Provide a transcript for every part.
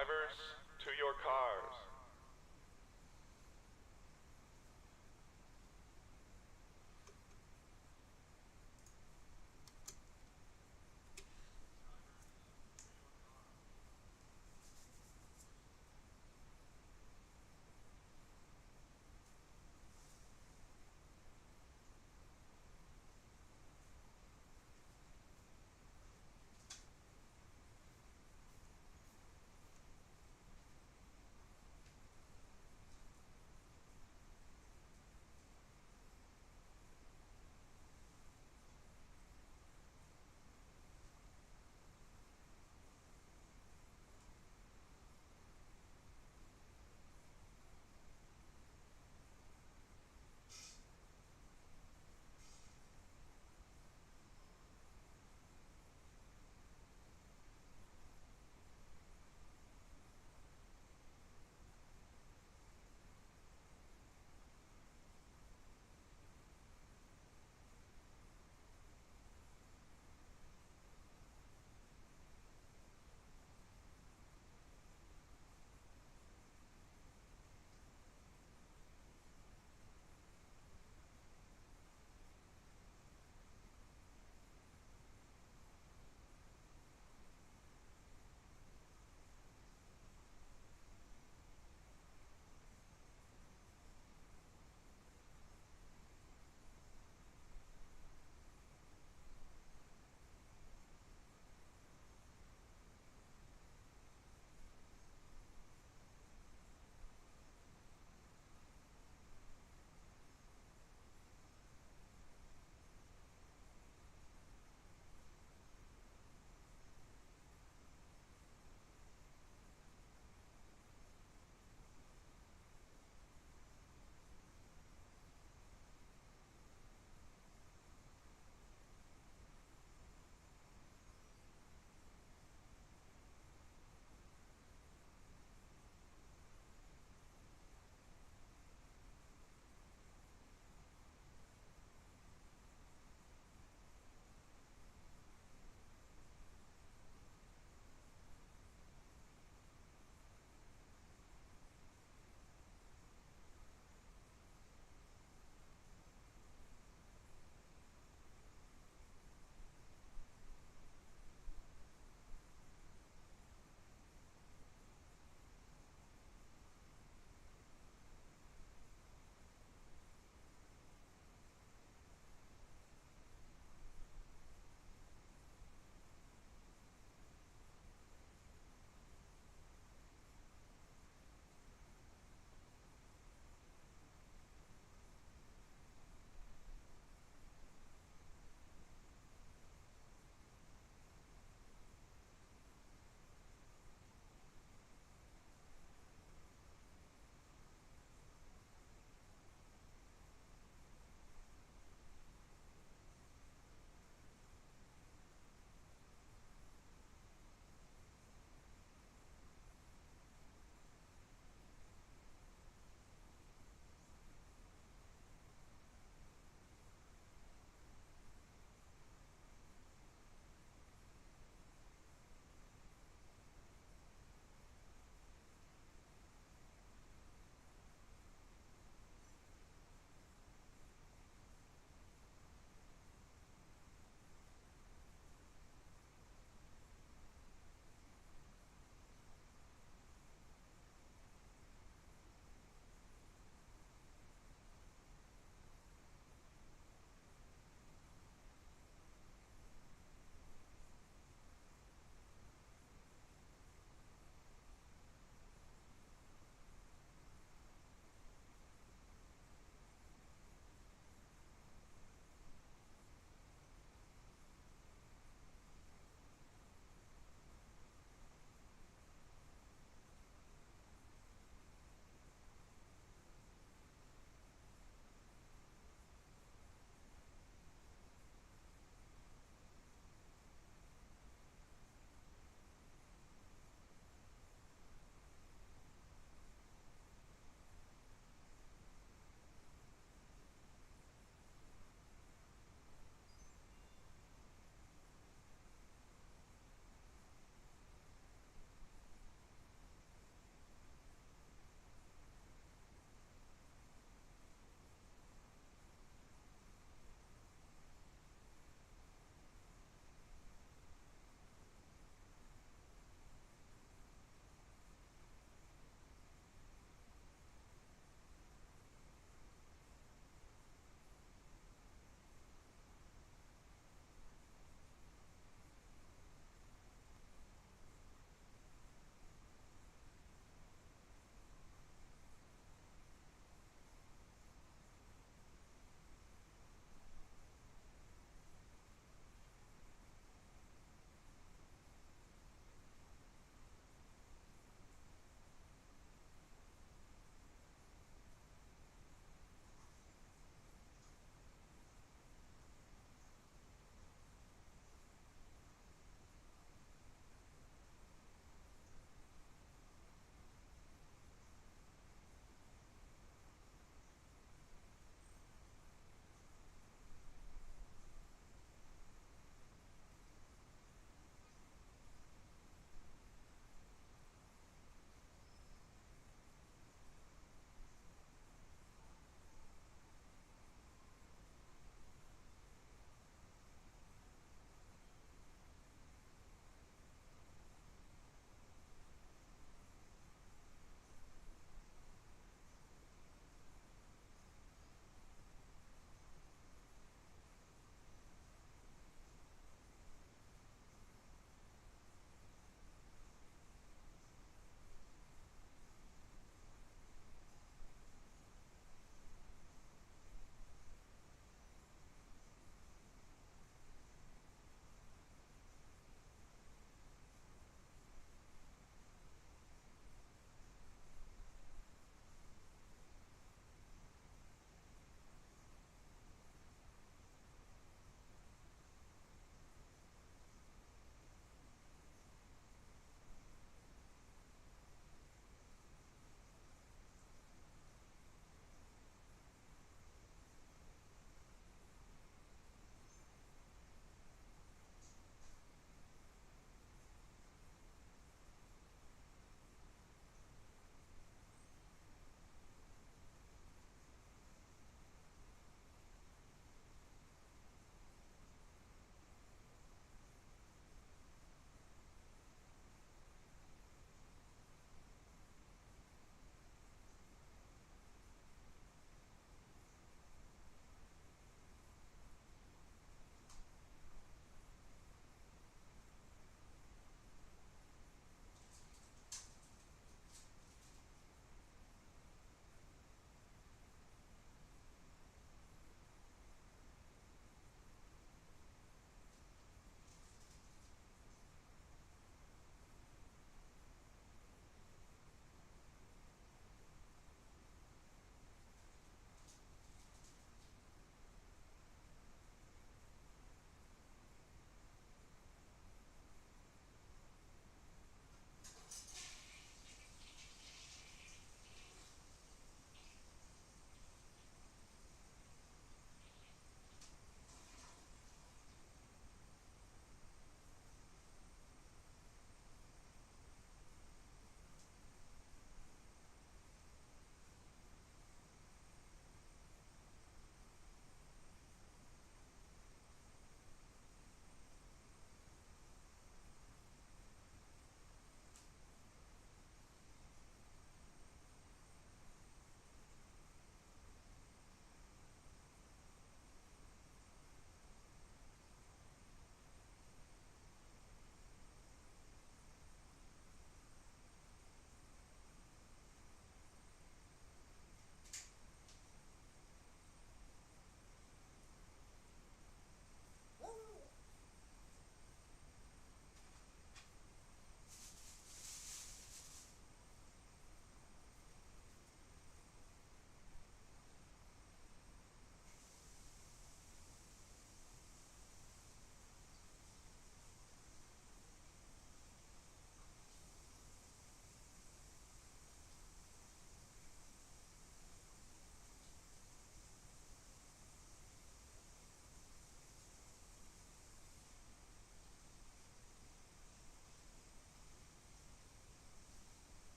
Drivers, to your cars.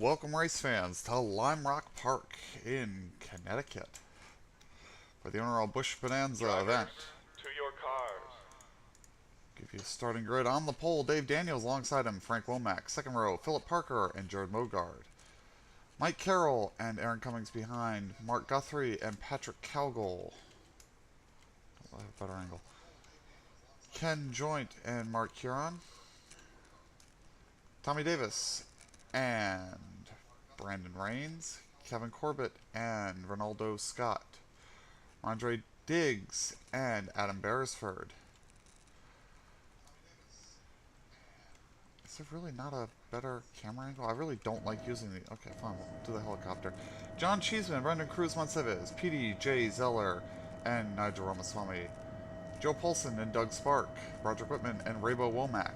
welcome race fans to Lime Rock Park in Connecticut for the NORL Busch Bonanza event. To your cars. Give you a starting grid on the pole. Dave Daniels alongside him, Frank Womack. Second row, Philip Parker and Jared Mogard. Mike Carroll and Aaron Cummings behind. Mark Guthrie and Patrick Cowgill. I have a better angle. Ken Joint and Mark Huron. Tommy Davis and Brandon Rains. Kevin Corbett and Ronaldo Scott. Andre Diggs and Adam Beresford. Is there really not a better camera angle? I really don't like using the... Okay, fine, we'll do the helicopter. John Cheeseman, Brendan Cruz Monsivez, PD, Jay Zeller, and Nigel Ramaswamy. Joe Polson and Doug Spark. Roger Whitman and Raybo Womack.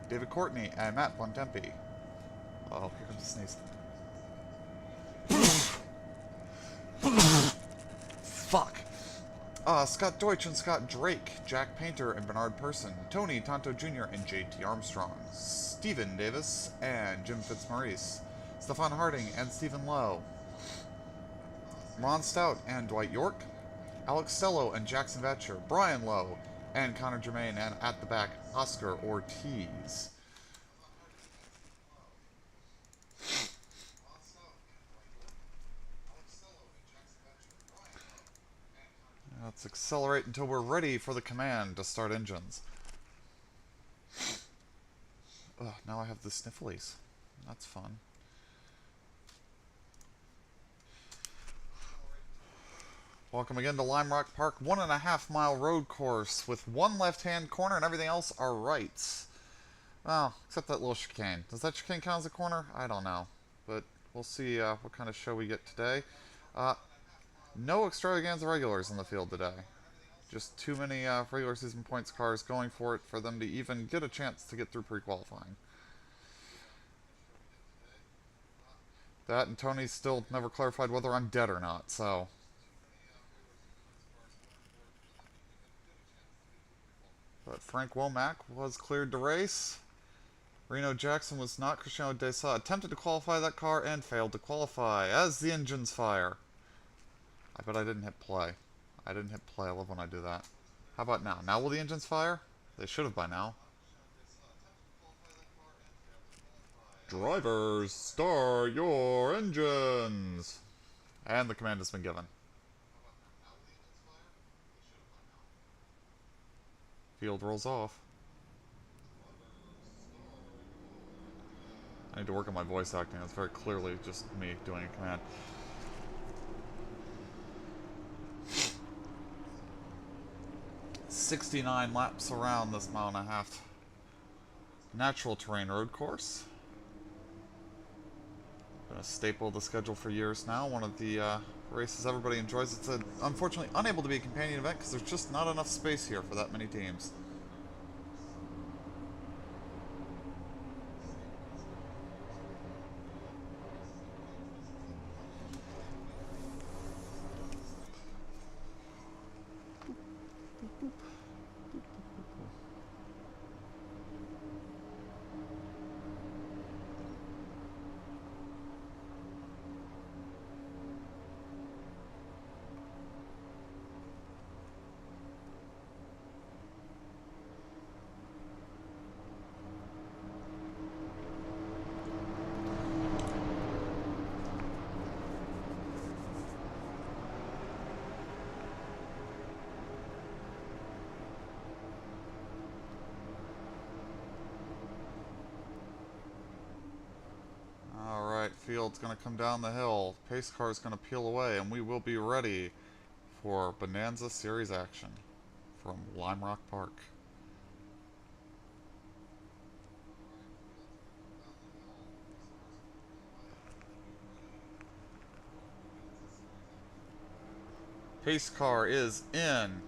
David Courtney and Matt Bontempi. Oh, here comes the sneeze. Fuck. Scott Deutsch and Scott Drake, Jack Painter and Bernard Person, Tony Tonto Jr. and JT Armstrong, Stephen Davis and Jim Fitzmaurice, Stefan Harding and Stephen Lowe, Ron Stout and Dwight York, Alex Stello and Jackson Vetcher, Brian Lowe and Connor Germain, and at the back, Oscar Ortiz. Let's accelerate until we're ready for the command to start engines. Ugh, now I have the snifflies. That's fun. Welcome again to Lime Rock Park, 1.5 mile road course with one left-hand corner and everything else are rights. Well, except that little chicane. Does that chicane count as a corner? I don't know. But we'll see what kind of show we get today. No extravaganza regulars in the field today. Just too many regular season points cars going for it for them to even get a chance to get through pre-qualifying. That and Tony's still never clarified whether I'm dead or not, so... But Frank Womack was cleared to race. Reno Jackson was not. Cristiano Desa attempted to qualify that car and failed to qualify as the engines fire. I bet I didn't hit play. I didn't hit play. I love when I do that. How about now? Now will the engines fire? They should have by now. Drivers, start your engines! And the command has been given. Field rolls off. I need to work on my voice acting. That's very clearly just me doing a command. "69 laps around this 1.5 mile natural terrain road course. Been a staple of the schedule for years now. One of the races everybody enjoys. It's unfortunately unable to be a companion event because there's just not enough space here for that many teams. Field's going to come down the hill. Pace car is going to peel away, and we will be ready for Bonanza Series action from Lime Rock Park. Pace car is in.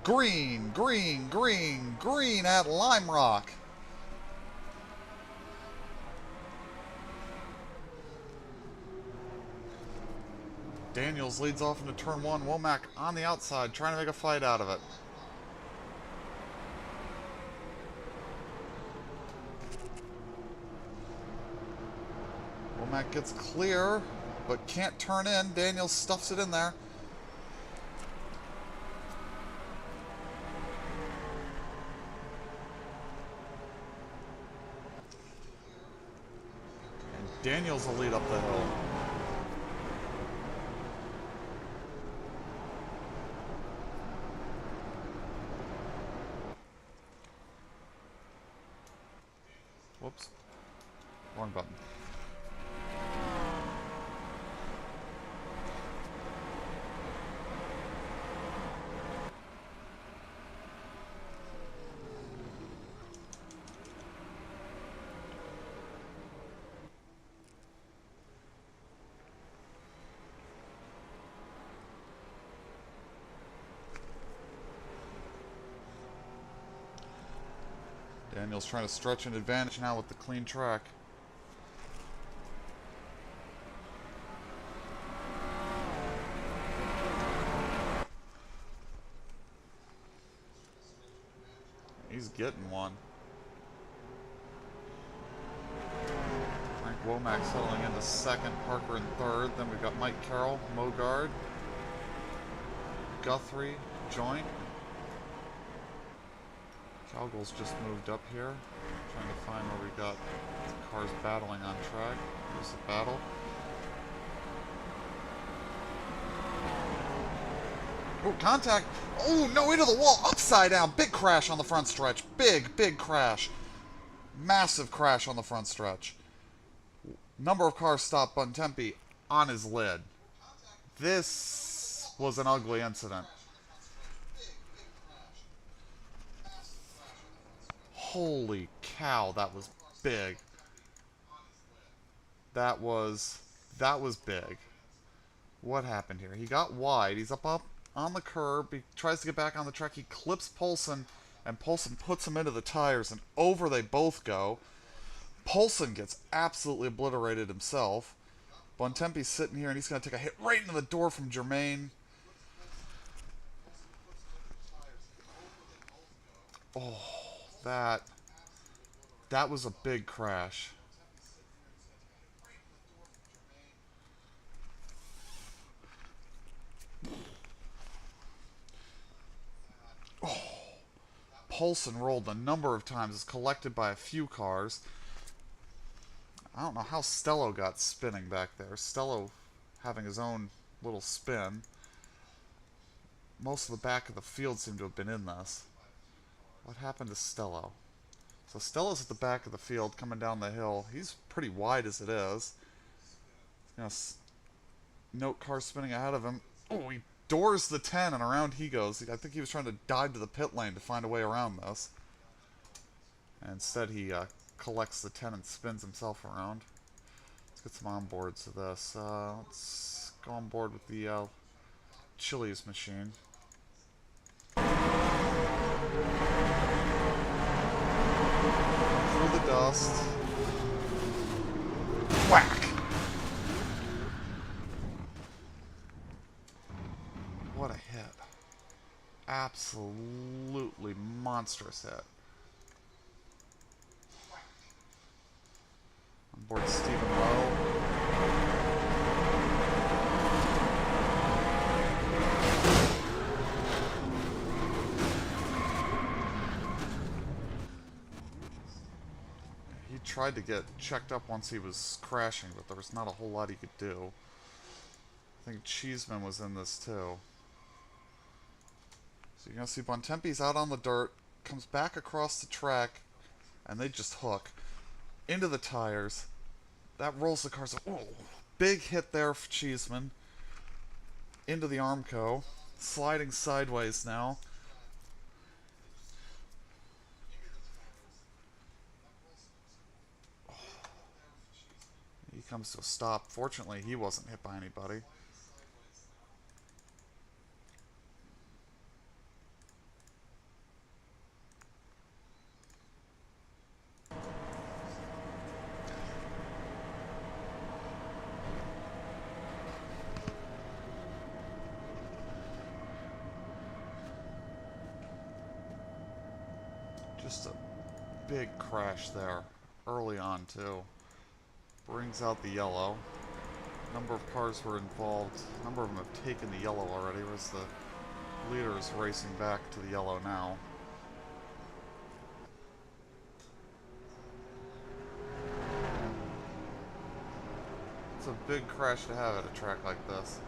Green, green, green, green at Lime Rock. Daniels leads off into turn one. Womack on the outside, trying to make a fight out of it. Womack gets clear, but can't turn in. Daniels stuffs it in there. And Daniels will lead up the hill. Whoops. Wrong button. Daniel's trying to stretch an advantage now with the clean track. He's getting one. Frank Womack settling into second, Parker in third. Then we've got Mike Carroll, Mogard, Guthrie, Joint. Cowgirl's just moved up here. Trying to find where we got cars battling on track. There's the battle. Oh, contact! Oh, no, into the wall! Upside down! Big crash on the front stretch. Big crash. Massive crash on the front stretch. Number of cars stopped. Bontempi on his lid. This was an ugly incident. Holy cow, that was big. That was big. What happened here? He got wide. He's up on the curb. He tries to get back on the track. He clips Poulsen, and Poulsen puts him into the tires, and over they both go. Poulsen gets absolutely obliterated himself. Bontempi's sitting here, and he's going to take a hit right into the door from Germain. Oh, that was a big crash. Oh, Poulsen rolled a number of times. It's collected by a few cars. I don't know how Stello got spinning back there. Stello having his own little spin. Most of the back of the field seemed to have been in this. What happened to Stello? So Stello's at the back of the field coming down the hill. He's pretty wide as it is. He's going to note car spinning ahead of him. Oh, he doors the 10 and around he goes. I think he was trying to dive to the pit lane to find a way around this. And instead he collects the 10 and spins himself around. Let's get some onboards of this. Let's go on board with the Chili's machine. Through the dust. Whack! What a hit. Absolutely monstrous hit. On board Stephen Lowe. He tried to get checked up once he was crashing, but there was not a whole lot he could do. I think Cheeseman was in this too. So you're going to see Bontempi's out on the dirt, comes back across the track, and they just hook into the tires. That rolls the cars. Oh, big hit there for Cheeseman. Into the Armco. Sliding sideways now. He comes to a stop. Fortunately, he wasn't hit by anybody. Just a big crash there. Early on, too. Brings out the yellow. Number of cars were involved. A number of them have taken the yellow already, whereas the leader is racing back to the yellow now. It's a big crash to have at a track like this.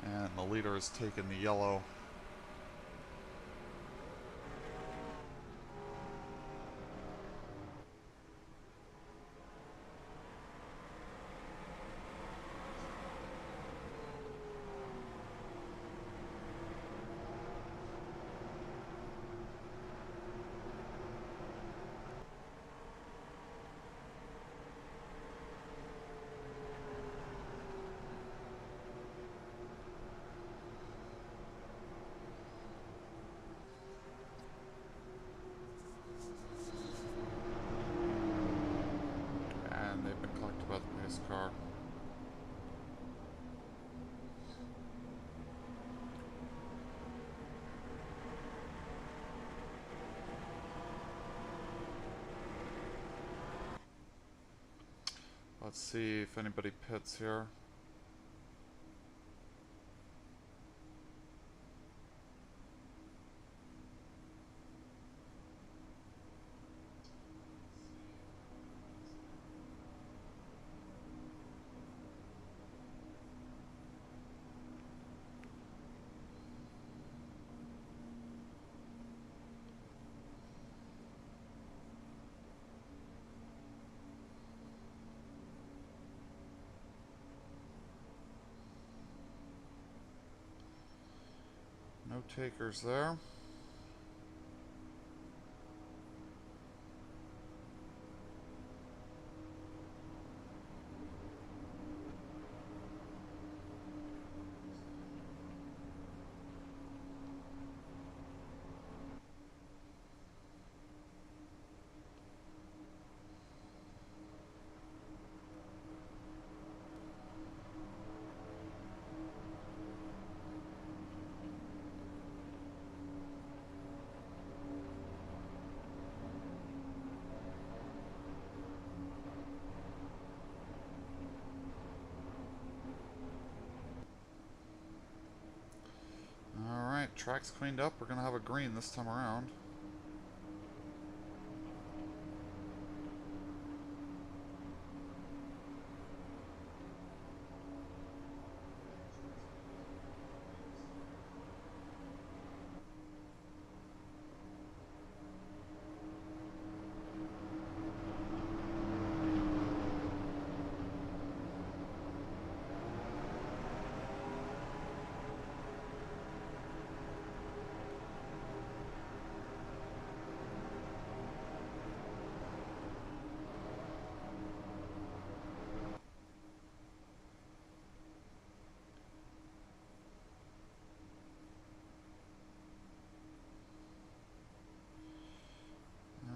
And the leader has taken the yellow. They've been collected by the pace car. Let's see if anybody pits here. No takers there. Alright, track's cleaned up. We're gonna have a green this time around.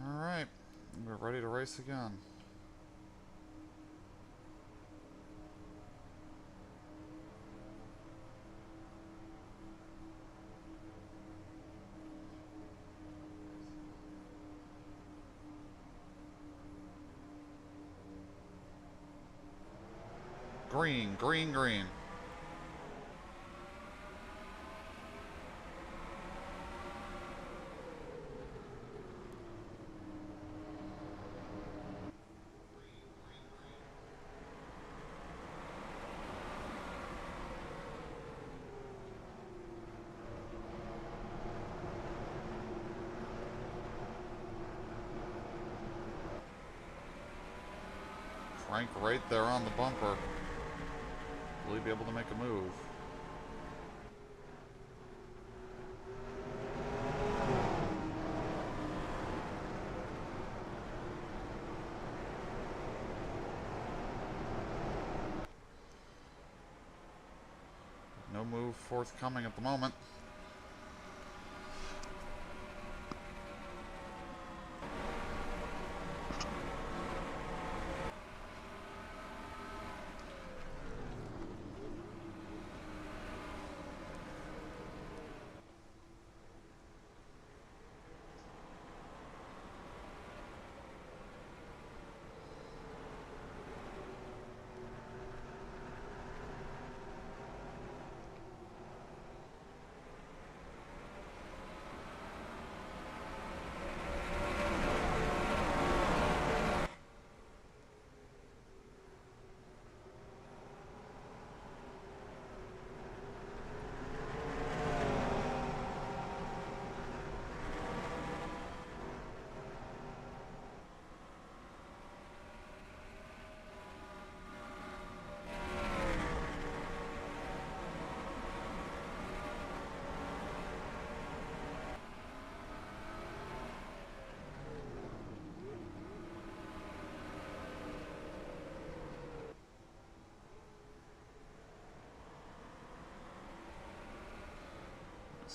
Alright, we're ready to race again. Green, green, green. Frank right there on the bumper. Will he be able to make a move? No move forthcoming at the moment.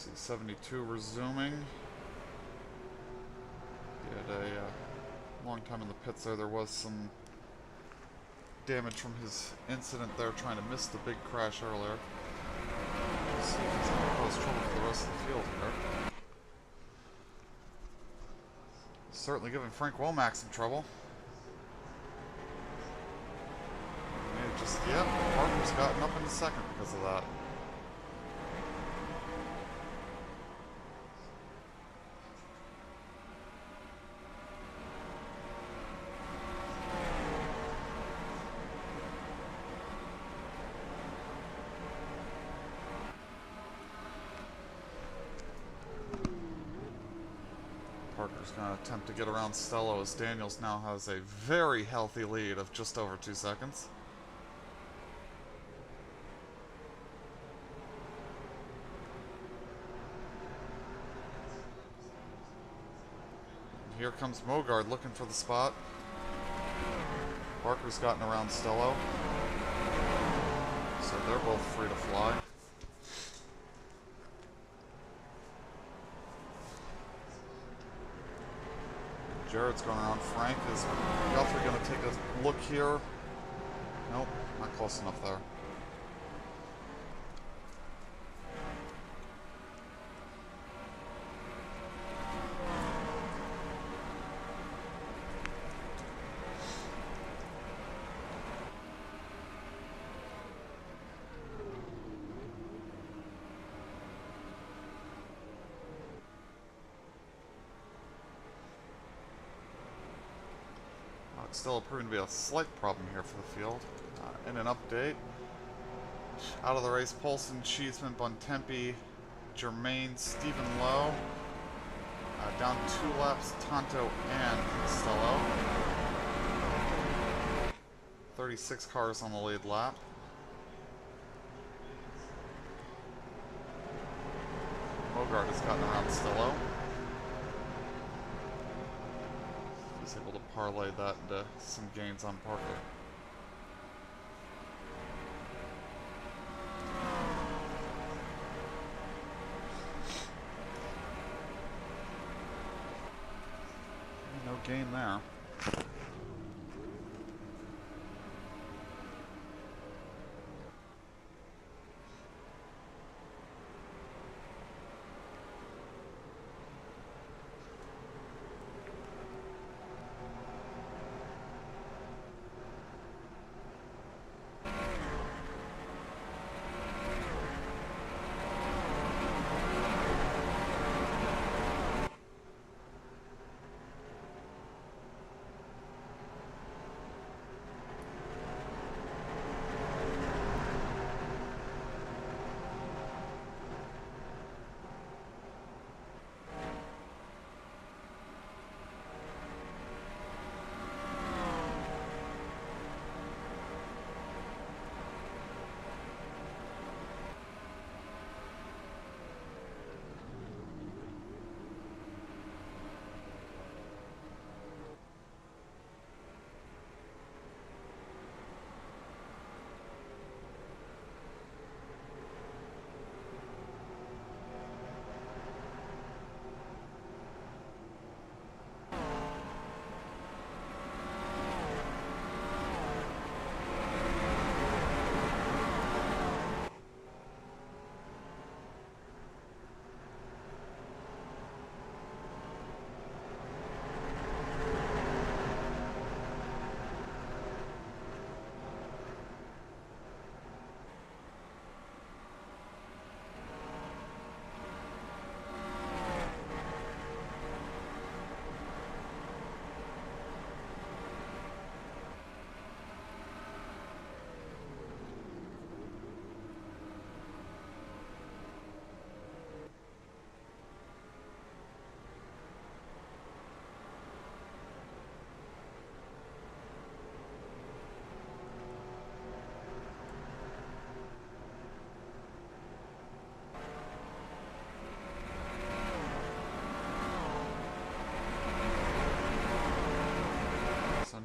C-72 resuming. He had a long time in the pits there. There was some damage from his incident there trying to miss the big crash earlier. Let's see if he's going to cause trouble for the rest of the field here. Certainly giving Frank Womack some trouble. And just, yep, Parker's gotten up in second because of that. Parker's going to attempt to get around Stello as Daniels now has a very healthy lead of just over 2 seconds. And here comes Mogard looking for the spot. Parker's gotten around Stello, so they're both free to fly. Jared's going around Frank. Is Guthrie going to take a look here? Nope, not close enough there. Still proving to be a slight problem here for the field. In an update, out of the race, Polson, Cheeseman, Bontempi, Germain, Stephen Lowe. Down 2 laps, Tonto and Stello. 36 cars on the lead lap. Mogard has gotten around Stello. He's able to parlay that into some gains on Parker. No gain there.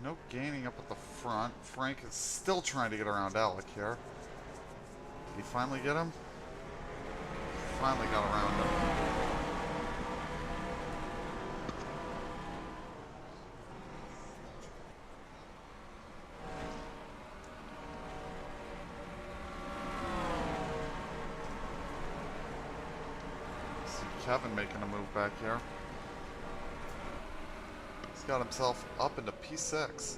No gaining up at the front. Frank is still trying to get around Alec here. Did he finally get him? finally got around him. See Kevin making a move back here. He's got himself up into P6.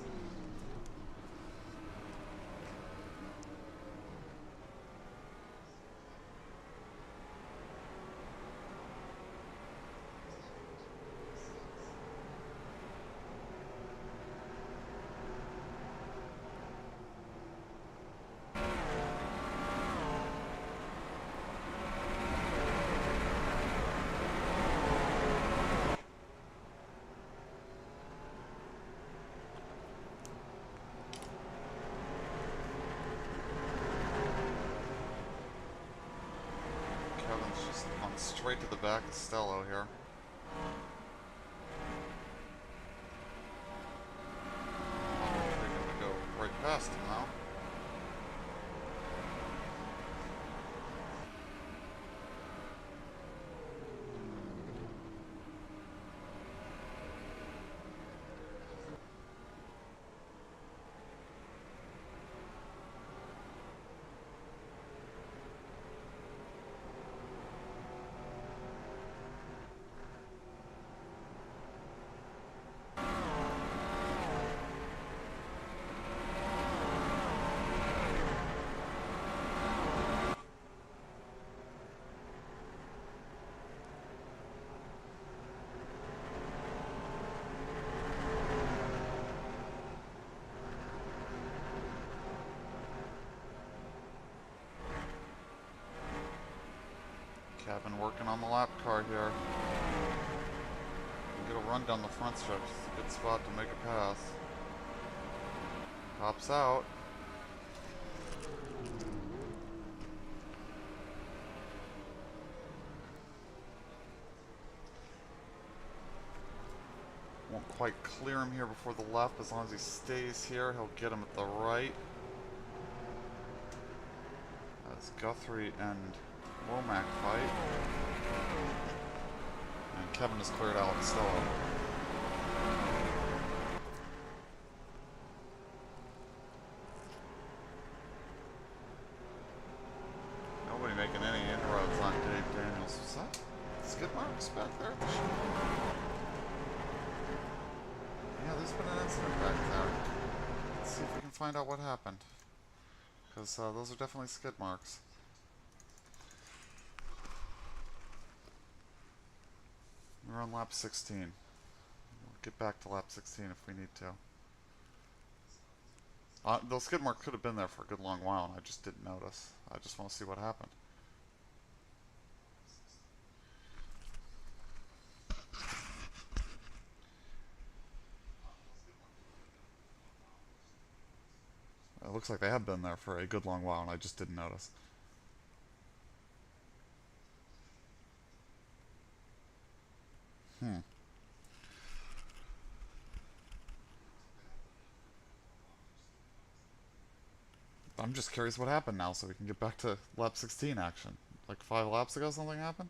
Kevin's just on straight to the back of Stello here. They're gonna go right past him now. Kevin working on the lap car here. Get a run down the front stretch. It's a good spot to make a pass. Pops out. Won't quite clear him here before the left. As long as he stays here, he'll get him at the right. That's Guthrie and Womack fight. And Kevin is cleared out still. Nobody making any inroads on Dave Daniels. Was that skid marks back there? Yeah, there's been an incident back there. Let's see if we can find out what happened. Because those are definitely skid marks. We're on lap 16. We'll get back to lap 16 if we need to. Those skid marks could have been there for a good long while and I just didn't notice. I just want to see what happened. It looks like they have been there for a good long while and I just didn't notice. I'm just curious what happened now so we can get back to lap 16 action. Like 5 laps ago something happened?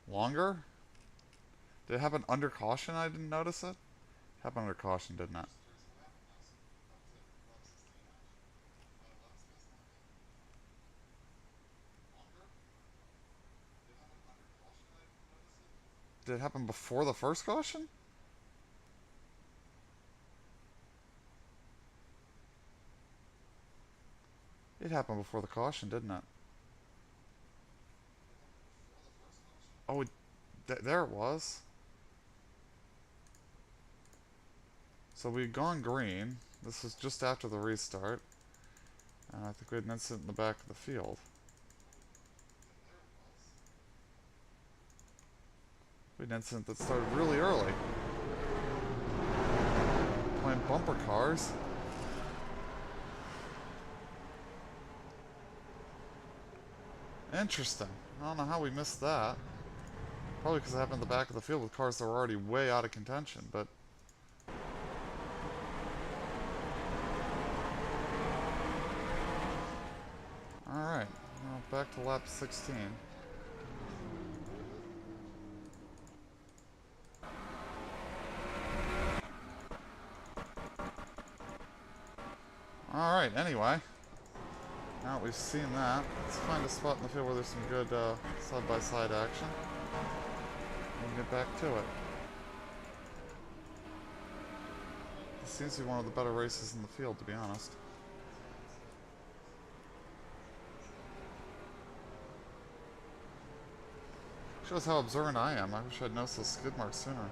Longer? Did it happen under caution? I didn't notice it? It happened under caution, didn't it? Did it happen before the first caution? It happened before the caution, didn't it? Oh, there it was. So we'd gone green. This was just after the restart. And I think we had an incident in the back of the field. We had an incident that started really early. Playing bumper cars. Interesting. I don't know how we missed that. Probably because it happened in the back of the field with cars that were already way out of contention, but... Alright. Well, back to lap 16. Alright, anyway. Now that we've seen that, let's find a spot in the field where there's some good side-by-side action. And get back to it. This seems to be one of the better races in the field, to be honest. Shows how observant I am. I wish I'd noticed those skid marks sooner.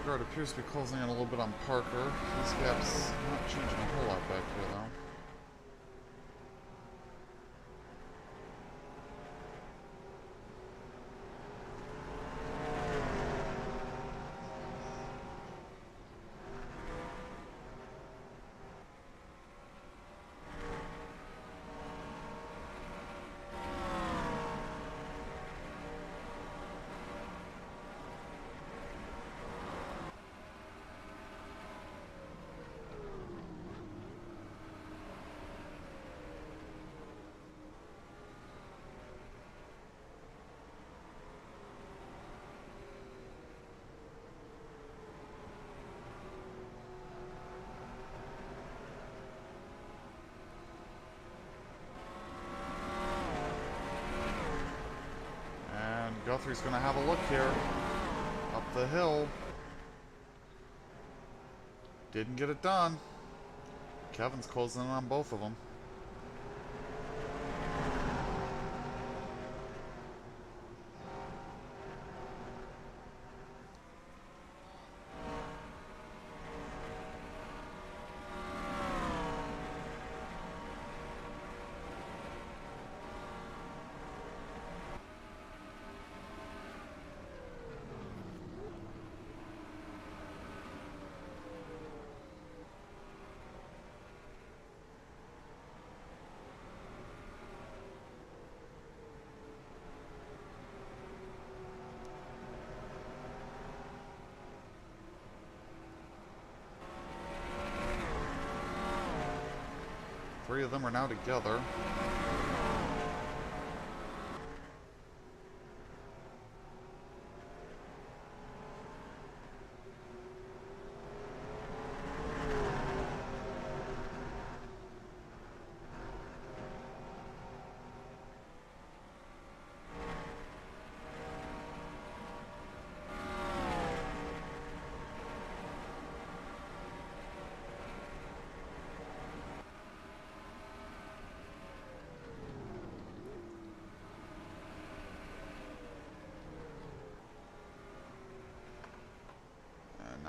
It appears to be closing in a little bit on Parker. These gaps not changing a whole lot back here, though. Guthrie's going to have a look here. Up the hill. Didn't get it done. Kevin's closing in on both of them. Three of them are now together.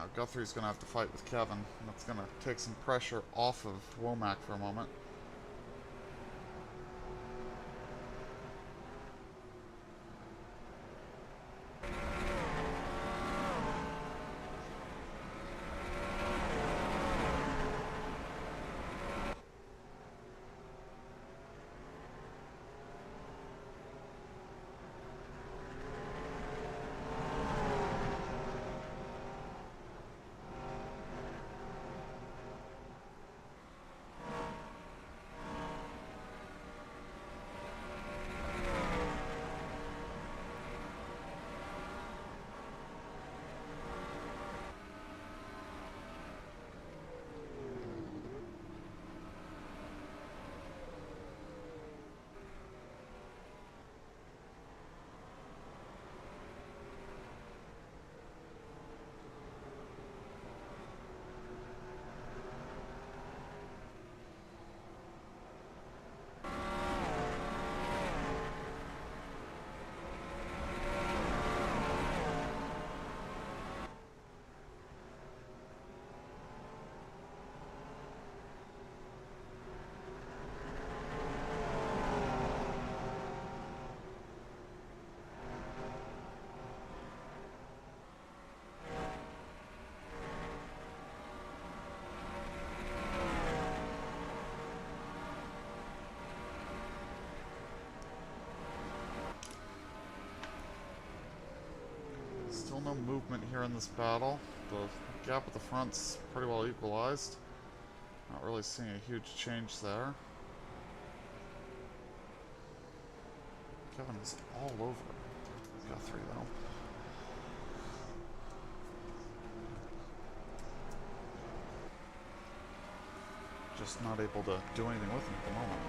Now Guthrie's going to have to fight with Kevin. That's going to take some pressure off of Womack for a moment. Still no movement here in this battle. The gap at the front's pretty well equalized. Not really seeing a huge change there. Kevin is all over Guthrie, though. Just not able to do anything with him at the moment.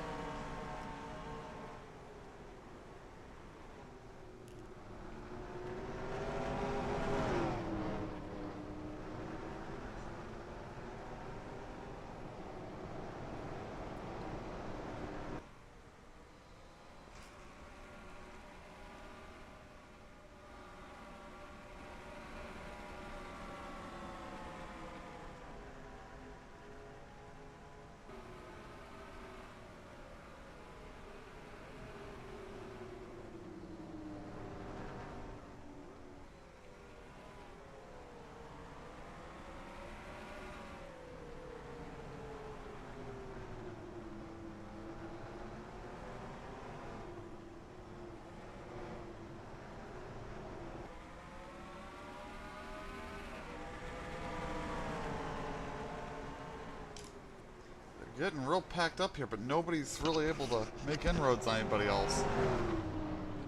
Getting real packed up here, but nobody's really able to make inroads on anybody else.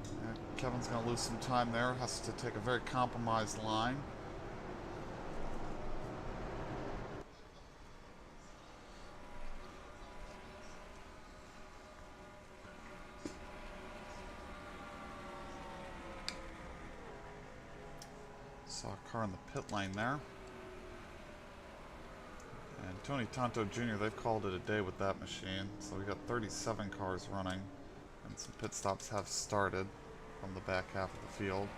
Yeah, Kevin's going to lose some time there. Has to take a very compromised line. Saw a car in the pit lane there. And Tony Tonto Jr., they've called it a day with that machine. So we got 37 cars running, and some pit stops have started from the back half of the field.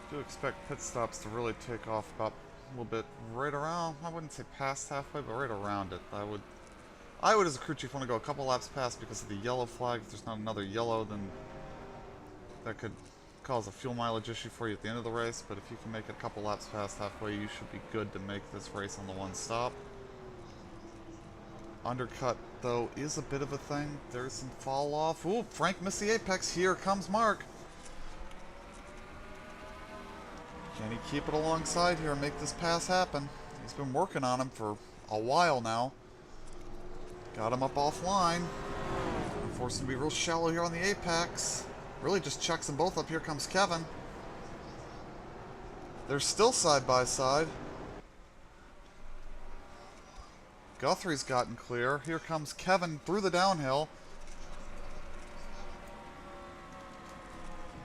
I do expect pit stops to really take off about a little bit right around, I wouldn't say past halfway, but right around it. I would as a crew chief want to go a couple laps past because of the yellow flag. If there's not another yellow, then that could cause a fuel mileage issue for you at the end of the race, but if you can make it a couple laps past halfway, you should be good to make this race on the one stop. Undercut, though, is a bit of a thing. There's some fall off. Ooh, Frank missed the apex. Here comes Mark. Can he keep it alongside here and make this pass happen? He's been working on him for a while now. Got him up offline. Forced to be real shallow here on the apex. Really just checks them both up. Here comes Kevin. They're still side by side. Guthrie's gotten clear. Here comes Kevin through the downhill.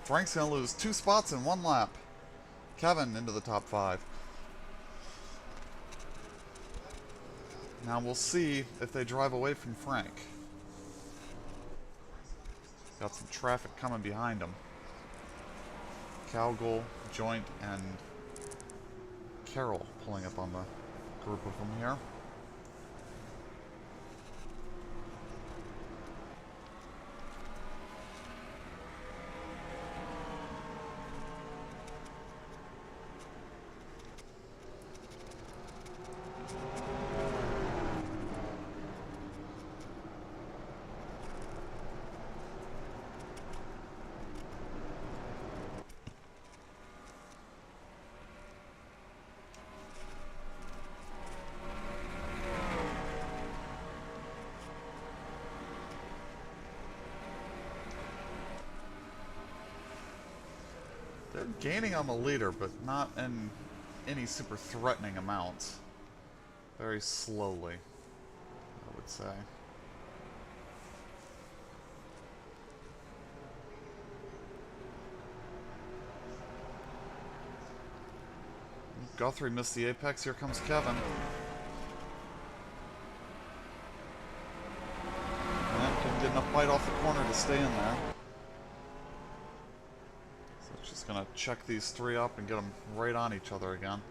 Frank's going to lose 2 spots in 1 lap. Kevin into the top 5. Now we'll see if they drive away from Frank. Got some traffic coming behind him. Cowgill, Joint, and Carroll pulling up on the group of them here. They're gaining on the leader, but not in any super threatening amounts. Very slowly, I would say. Guthrie missed the apex. Here comes Kevin. And couldn't get enough bite off the corner to stay in there. Just gonna check these 3 up and get them right on each other again.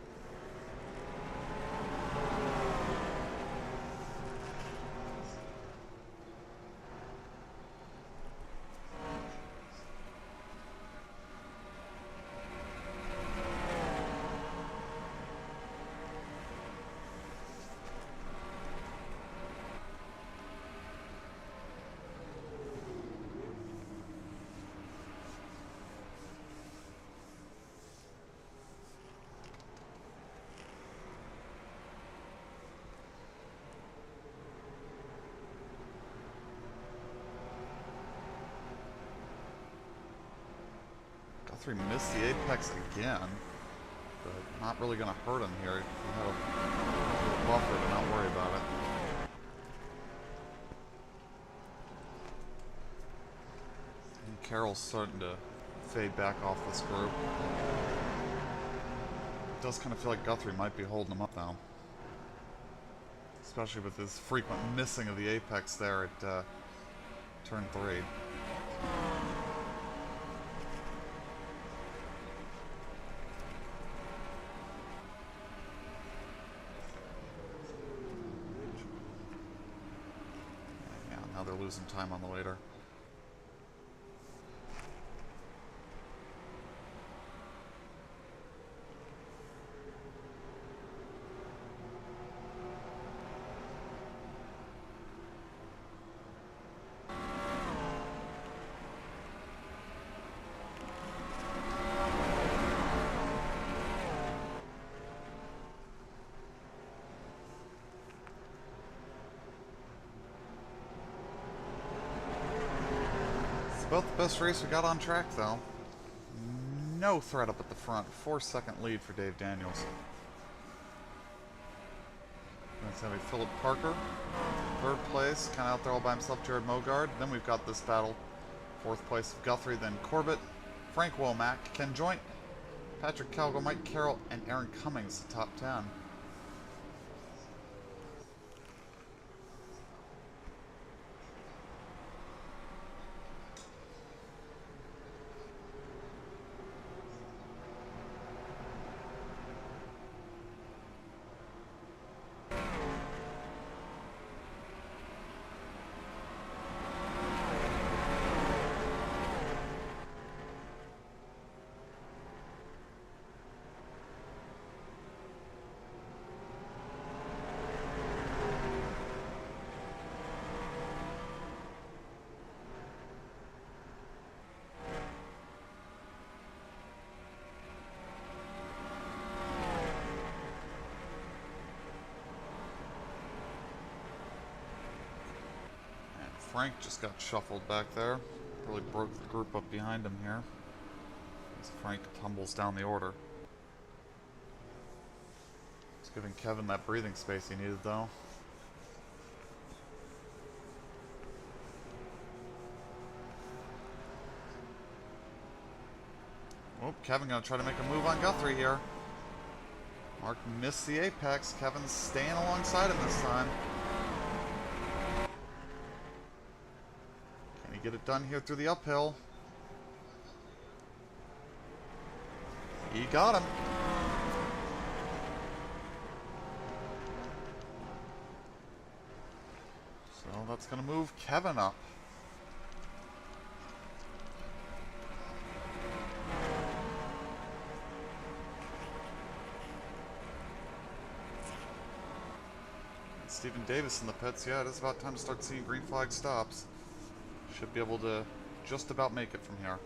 Guthrie missed the apex again, but not really going to hurt him here. He had a buffer to not worry about it. And Carroll's starting to fade back off this group. It does kind of feel like Guthrie might be holding him up now. Especially with his frequent missing of the apex there at turn 3. Now they're losing time on the leader. About the best race we got on track, though. No threat up at the front. 4-second lead for Dave Daniels. Let's have a Philip Parker. 3rd place, kind of out there all by himself, Jared Mogard. Then we've got this battle. 4th place of Guthrie, then Corbett, Frank Womack, Ken Joint, Patrick Calgo, Mike Carroll, and Aaron Cummings, the top 10. Frank just got shuffled back there. Really broke the group up behind him here. As Frank tumbles down the order. It's giving Kevin that breathing space he needed, though. Oh, Kevin gonna try to make a move on Guthrie here. Mark missed the apex. Kevin's staying alongside him this time. Can he get it done here through the uphill? He got him. So that's gonna move Kevin up. Stephen Davis in the pits. Yeah, it is about time to start seeing green flag stops. Should be able to just about make it from here.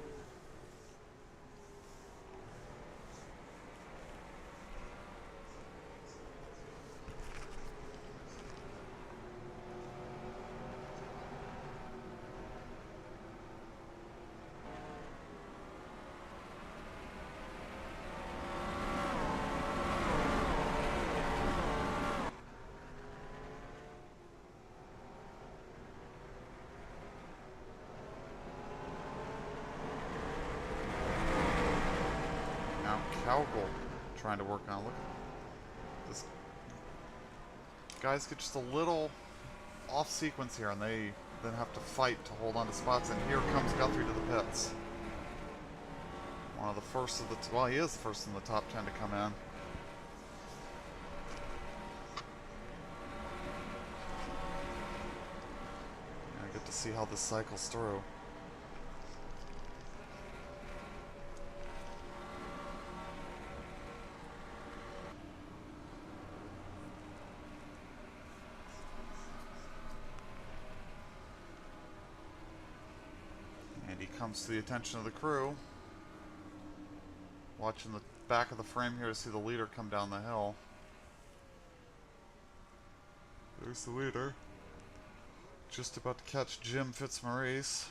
Cowgirl trying to work on. Look at this. Guys get just a little off sequence here, and they then have to fight to hold on to spots. And here comes Guthrie to the pits. One of the first of the well, he is the first in the top 10 to come in. I get to see how this cycles through. Comes to the attention of the crew. Watching the back of the frame here to see the leader come down the hill. There's the leader. Just about to catch Jim Fitzmaurice.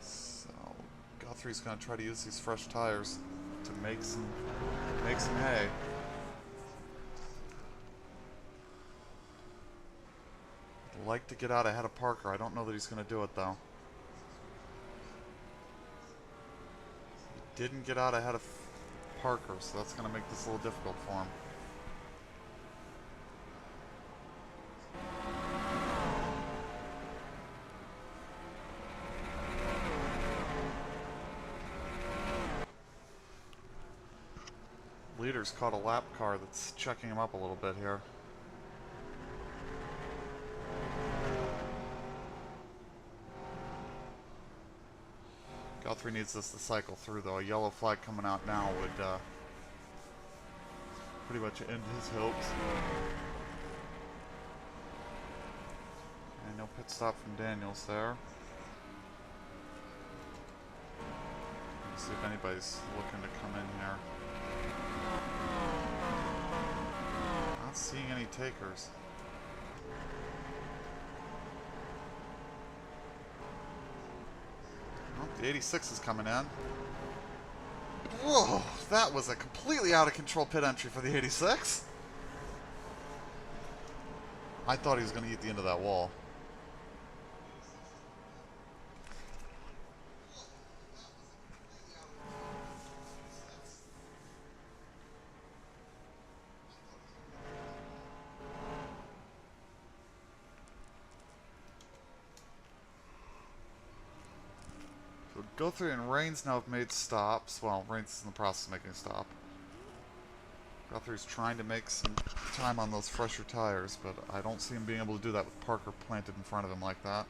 So Guthrie's gonna try to use these fresh tires to make some hay. Like to get out ahead of Parker. I don't know that he's going to do it, though. He didn't get out ahead of Parker, so that's going to make this a little difficult for him. Leader's caught a lap car that's checking him up a little bit here. Guthrie needs this to cycle through, though. A yellow flag coming out now would pretty much end his hopes. And no pit stop from Daniels there. Let's see if anybody's looking to come in here. Not seeing any takers. The 86 is coming in. Whoa, that was a completely out of control pit entry for the 86. I thought he was going to eat the end of that wall. Guthrie and Rains now have made stops. Well, Rains is in the process of making a stop. Guthrie's trying to make some time on those fresher tires, but I don't see him being able to do that with Parker planted in front of him like that.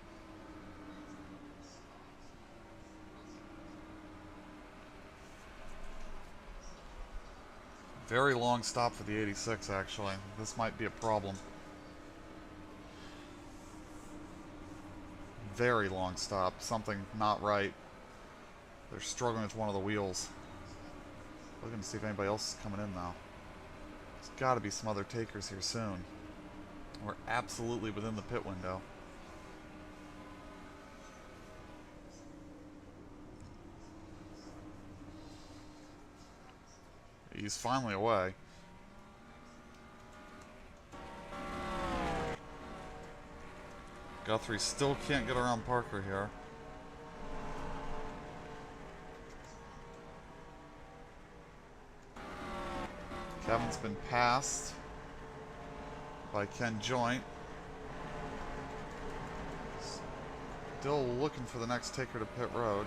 Very long stop for the 86, actually. This might be a problem. Very long stop. Something not right. They're struggling with one of the wheels. Looking to see if anybody else is coming in now. There's got to be some other takers here soon. We're absolutely within the pit window. He's finally away. Guthrie still can't get around Parker here. Kevin's been passed by Ken Joint. Still looking for the next taker to pit road.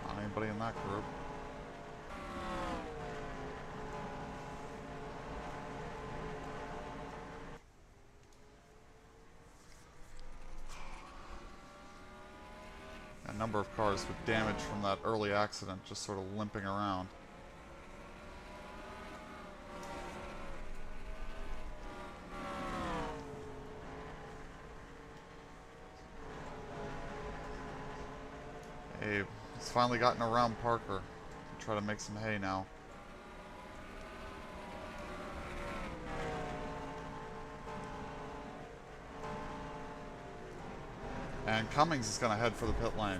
Not anybody in that group. A number of cars with damage from that early accident just sort of limping around. Hey, he's finally gotten around Parker to try to make some hay now. And Cummings is going to head for the pit lane.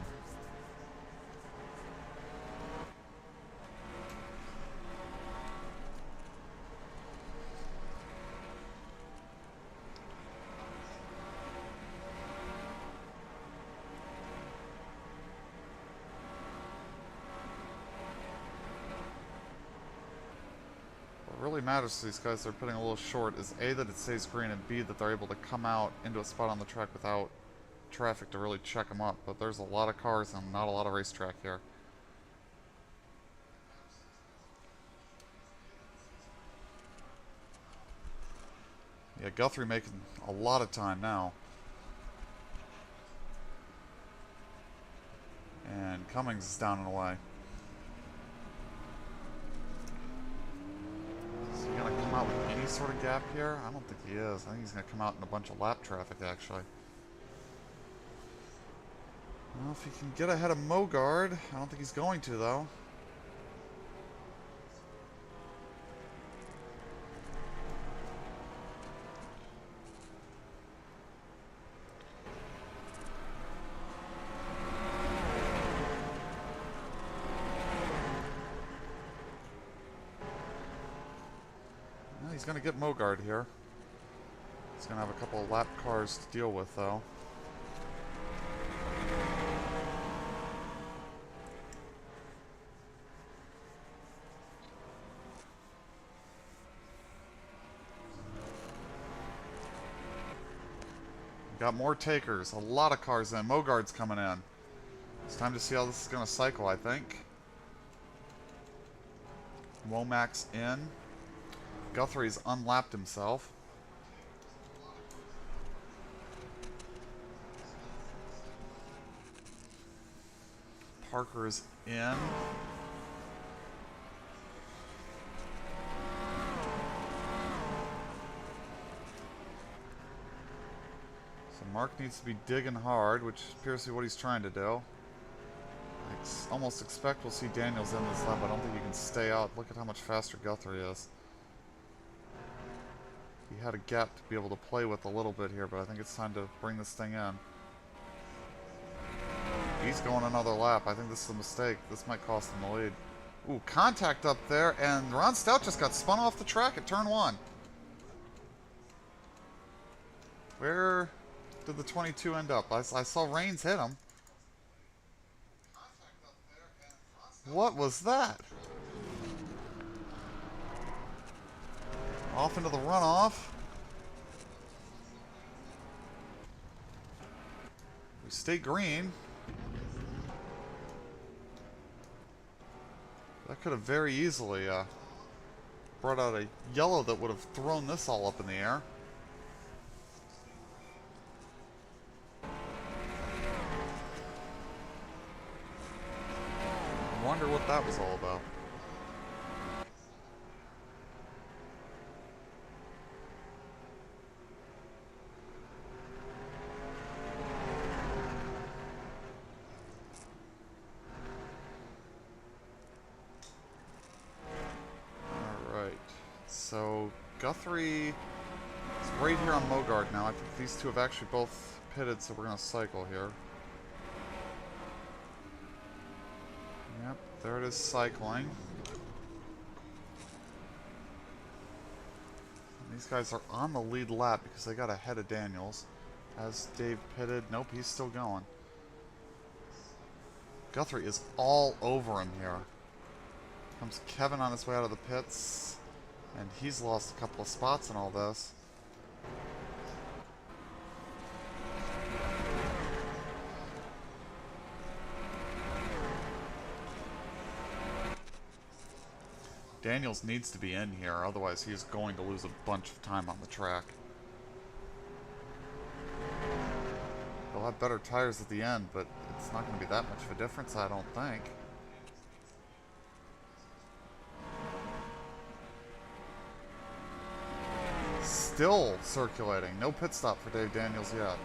What really matters to these guys that are putting a little short is A, that it stays green, and B, that they're able to come out into a spot on the track without traffic to really check them up. But there's a lot of cars and not a lot of racetrack here. Yeah, Guthrie making a lot of time now. And Cummings is down and away. Is he going to come out with any sort of gap here? I don't think he is. I think he's going to come out in a bunch of lap traffic, actually. Well, if he can get ahead of Mogard, I don't think he's going to, though. Well, he's going to get Mogard here. He's going to have a couple of lap cars to deal with, though. Got more takers, a lot of cars in. Mogard's coming in. It's time to see how this is going to cycle, I think. Womack's in. Guthrie's unlapped himself. Parker's in. Mark needs to be digging hard, which appears to be what he's trying to do. I almost expect we'll see Daniels in this lap. I don't think he can stay out. Look at how much faster Guthrie is. He had a gap to be able to play with a little bit here, but I think it's time to bring this thing in. He's going another lap. I think this is a mistake. This might cost him the lead. Ooh, contact up there, and Ron Stout just got spun off the track at turn 1. Where did the 22 end up? I saw Reigns hit him. What was that? Off into the runoff. We stay green. That could have very easily brought out a yellow that would have thrown this all up in the air. I wonder what that was all about. so Guthrie is right here on Mogard now. I think these two have actually both pitted, so we're going to cycle here. Yep, there it is cycling. And these guys are on the lead lap because they got ahead of Daniels. Has Dave pitted? Nope, he's still going. Guthrie is all over him here. Comes Kevin on his way out of the pits, and he's lost a couple of spots in all this. Daniels needs to be in here, otherwise he's going to lose a bunch of time on the track. They'll have better tires at the end, but it's not going to be that much of a difference, I don't think. Still circulating. No pit stop for Dave Daniels yet.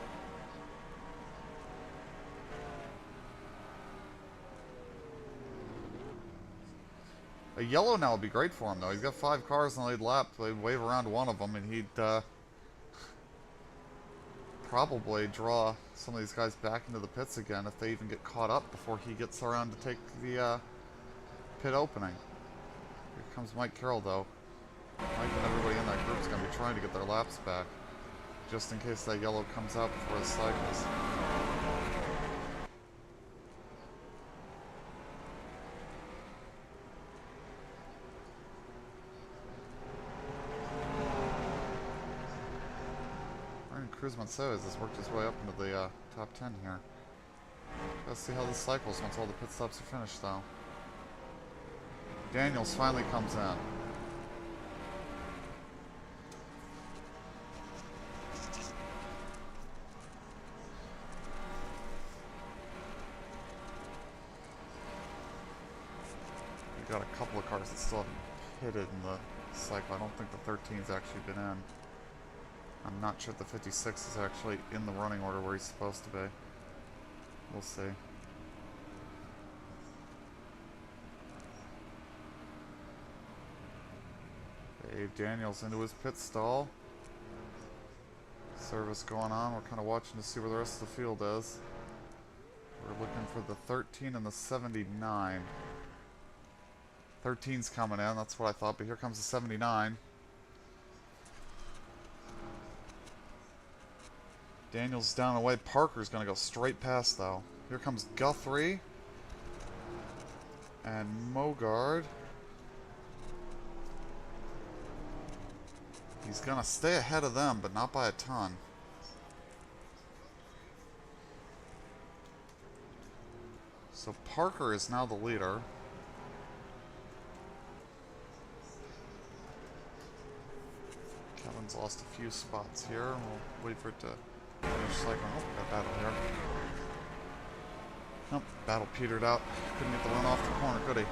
A yellow now would be great for him, though. He's got 5 cars in the lead lap. They'd wave around one of them, and he'd probably draw some of these guys back into the pits again if they even get caught up before he gets around to take the pit opening. Here comes Mike Carroll, though. Mike and everybody in that group is going to be trying to get their laps back, just in case that yellow comes out before his cycles. Cruz Mansell has worked his way up into the top 10 here. Let's see how this cycles once all the pit stops are finished, though. Daniels finally comes in. We've got a couple of cars that still haven't pitted in the cycle. I don't think the 13's actually been in. I'm not sure if the 56 is actually in the running order where he's supposed to be. We'll see. Dave Daniels into his pit stall. Service going on. We're kind of watching to see where the rest of the field is. We're looking for the 13 and the 79. 13's coming in, that's what I thought, but here comes the 79. Daniels down and away. Parker's going to go straight past, though. Here comes Guthrie. And Mogard. He's going to stay ahead of them, but not by a ton. So Parker is now the leader. Kevin's lost a few spots here. We'll wait for it to finish cycling. Oh, got battle here. Nope, battle petered out. Couldn't get the run off the corner, could he?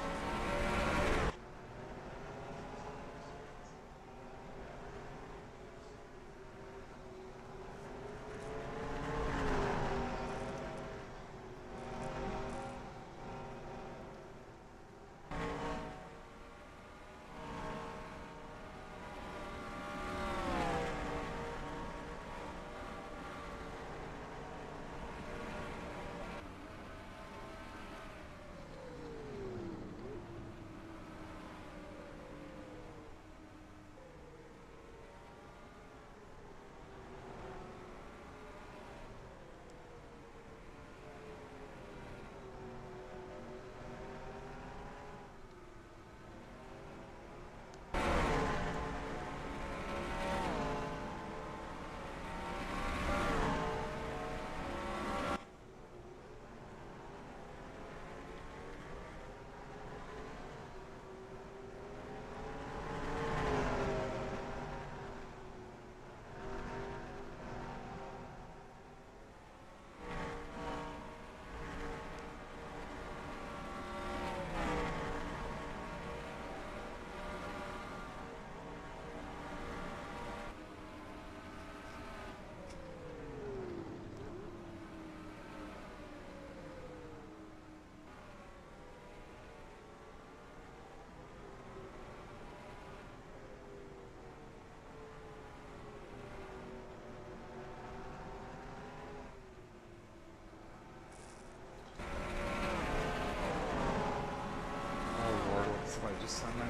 Somebody just sent me.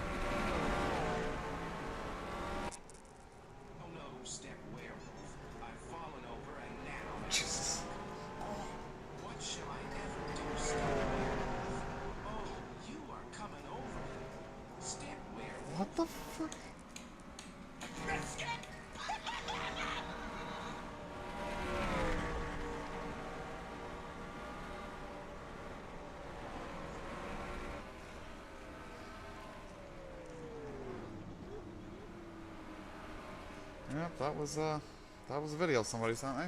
Oh no, step werewolf. I've fallen over and now Jesus. what shall I ever do, step werewolf? Oh, you are coming over. Step werewolf. What the fuck? Yep, that was a video somebody sent me.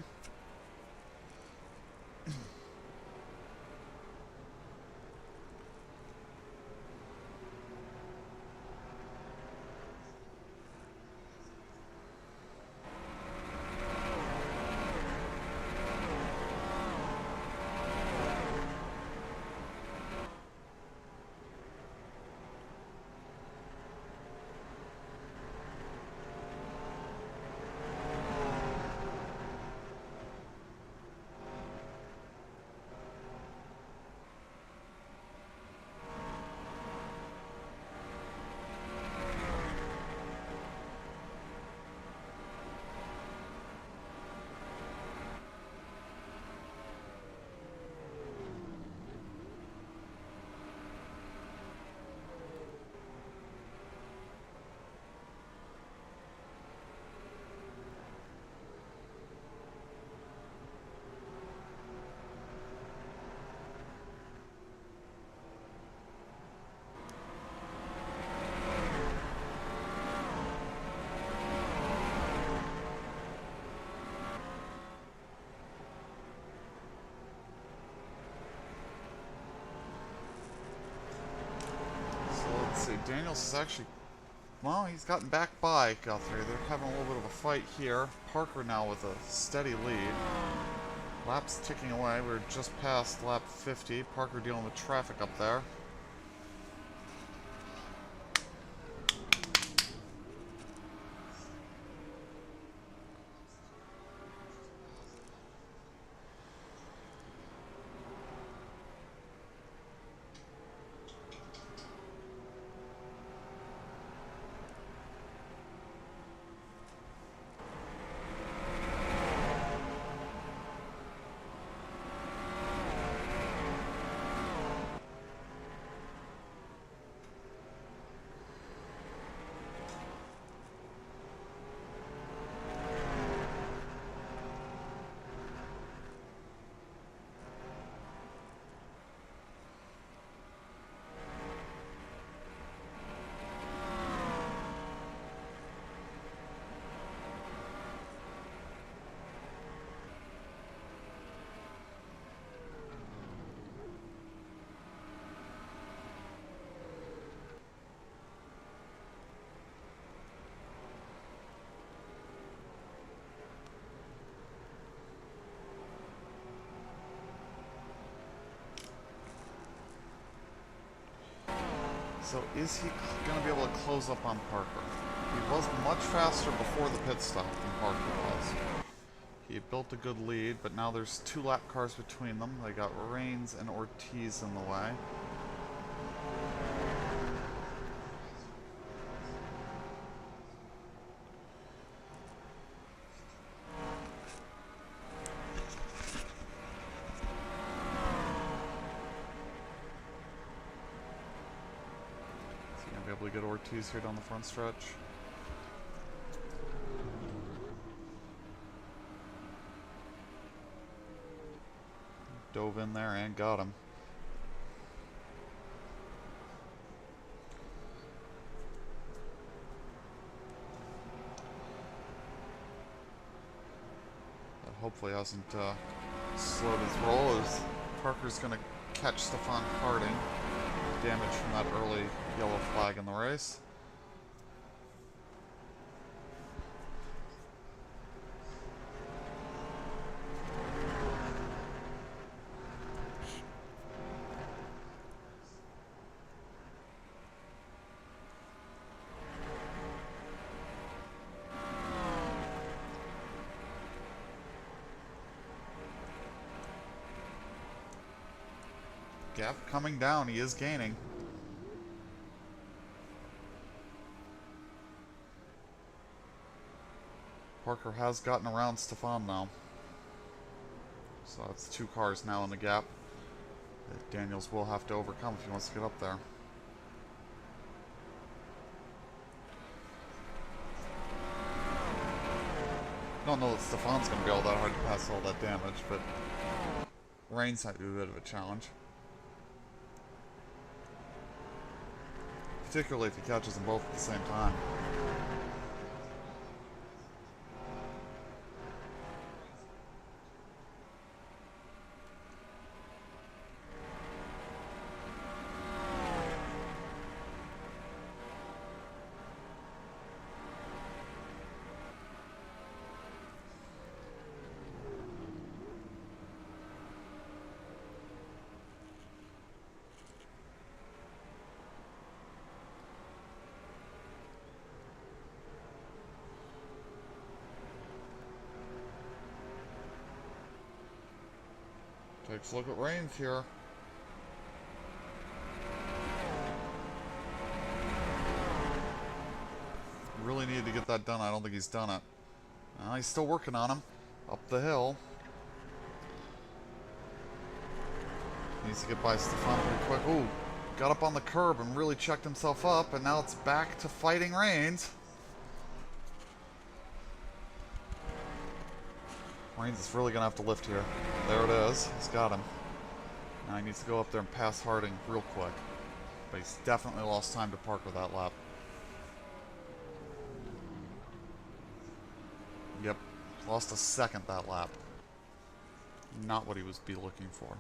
Let's see, Daniels is actually, well, he's gotten back by Guthrie. They're having a little bit of a fight here. Parker now with a steady lead. Laps ticking away. We're just past lap 50. Parker dealing with traffic up there. So is he going to be able to close up on Parker? He was much faster before the pit stop than Parker was. He built a good lead, but now there's 2 lap cars between them. They got Reigns and Ortiz in the way. Be able to get Ortiz here down the front stretch. Dove in there and got him. That hopefully hasn't slowed his roll, as Parker's going to catch Stefan Harding. Damage from that early yellow flag in the race. Gap coming down, he is gaining. Parker has gotten around Stefan now. So that's 2 cars now in the gap that Daniels will have to overcome if he wants to get up there. Don't know that Stefan's going to be all that hard to pass all that damage, but Reigns might be a bit of a challenge. Particularly if he catches them both at the same time. Takes a look at Reigns here. Really needed to get that done. I don't think he's done it. He's still working on him. Up the hill. Needs to get by Stefan pretty quick. Ooh, got up on the curb and really checked himself up, and now it's back to fighting Reigns. Reigns is really going to have to lift here. There it is. He's got him. Now he needs to go up there and pass Harding real quick. But he's definitely lost time to Parker that lap. Yep. Lost a second that lap. Not what he was looking for.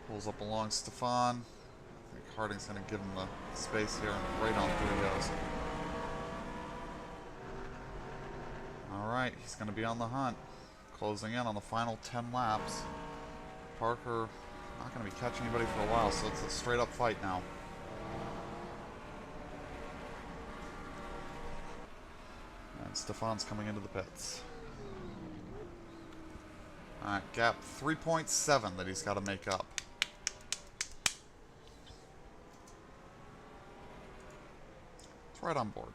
Pulls up along Stefan. I think Harding's going to give him the space here, and right on through he goes. Alright, he's going to be on the hunt. Closing in on the final 10 laps. Parker not going to be catching anybody for a while, so it's a straight up fight now. And Stefan's coming into the pits. Alright, gap 3.7 that he's got to make up. It's right on board.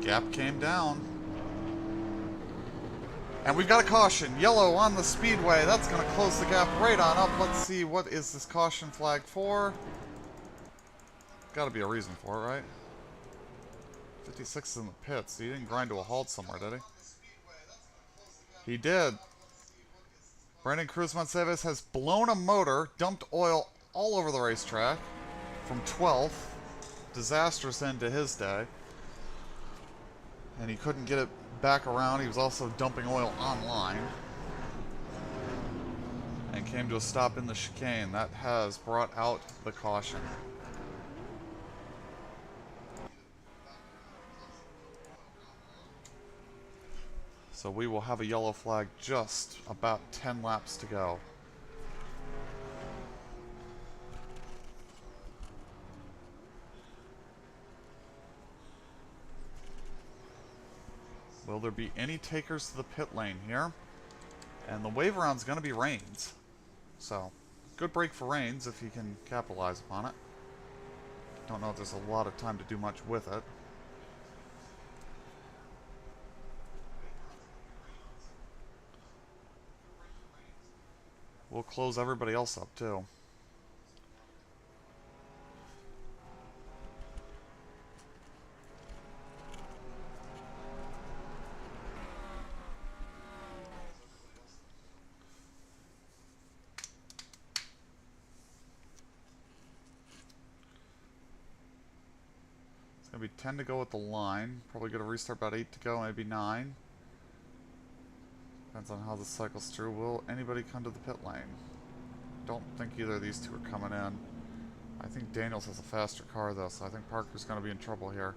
Gap came down. And we've got a caution. Yellow on the speedway. That's going to close the gap right on up. Let's see, what is this caution flag for? Got to be a reason for it, right? 56 is in the pits. He didn't grind to a halt somewhere, did he? He did. Brandon Cruz Monseves has blown a motor, dumped oil all over the racetrack from 12th. Disastrous end to his day. And he couldn't get it back around. He was also dumping oil online. And came to a stop in the chicane. That has brought out the caution. So we will have a yellow flag just about 10 laps to go. Will there be any takers to the pit lane here? And the wave around is going to be Reigns. So, good break for Reigns if he can capitalize upon it. Don't know if there's a lot of time to do much with it. We'll close everybody else up too. Maybe 10 to go with the line. Probably going to restart about 8 to go, maybe 9. Depends on how this cycles through. Will anybody come to the pit lane? Don't think either of these two are coming in. I think Daniels has a faster car, though, so I think Parker's going to be in trouble here.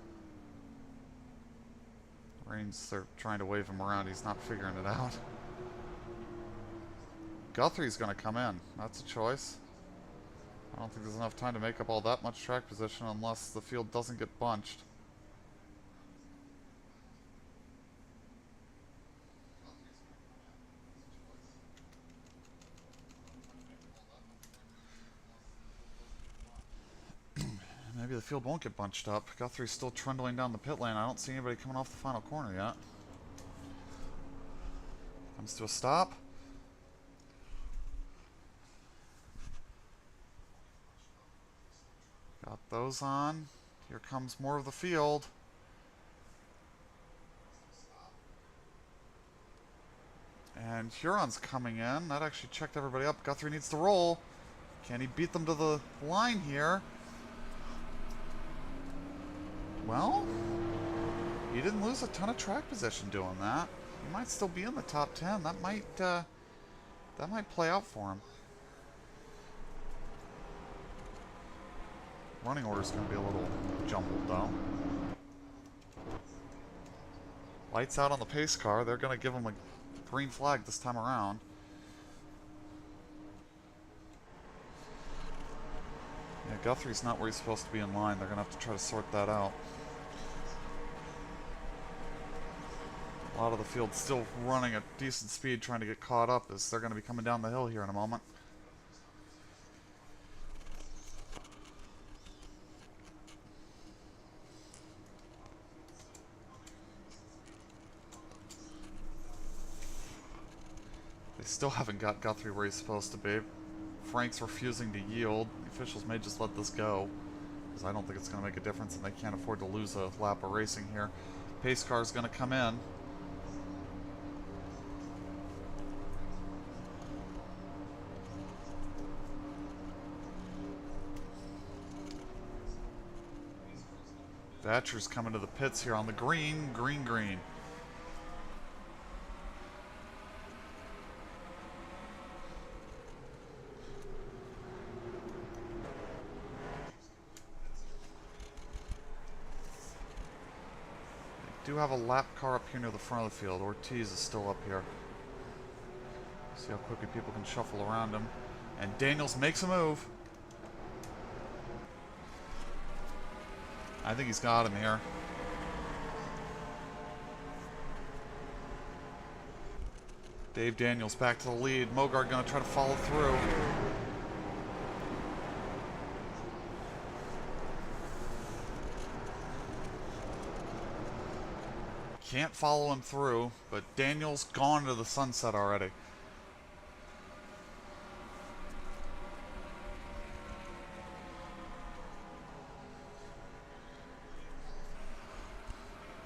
Reigns, they're trying to wave him around. He's not figuring it out. Guthrie's going to come in. That's a choice. I don't think there's enough time to make up all that much track position unless the field doesn't get bunched. Maybe the field won't get bunched up. Guthrie's still trundling down the pit lane. I don't see anybody coming off the final corner yet. Comes to a stop. Got those on. Here comes more of the field. And Huron's coming in. That actually checked everybody up. Guthrie needs to roll. Can he beat them to the line here? Well, he didn't lose a ton of track position doing that. He might still be in the top 10. That might play out for him. Running order's going to be a little jumbled, though. Lights out on the pace car. They're going to give him a green flag this time around. Yeah, Guthrie's not where he's supposed to be in line. They're going to have to try to sort that out. A lot of the field still running at decent speed trying to get caught up as they're going to be coming down the hill here in a moment. They still haven't got Guthrie where he's supposed to be. Frank's refusing to yield. The officials may just let this go, because I don't think it's going to make a difference, and they can't afford to lose a lap of racing here. Pace car is going to come in. Thatcher's coming to the pits here on the green. Do have a lap car up here near the front of the field. Ortiz is still up here. See how quickly people can shuffle around him. And Daniels makes a move. I think he's got him here. Dave Daniels back to the lead. Mogart going to try to follow through. Can't follow him through, but Daniels gone to the sunset already.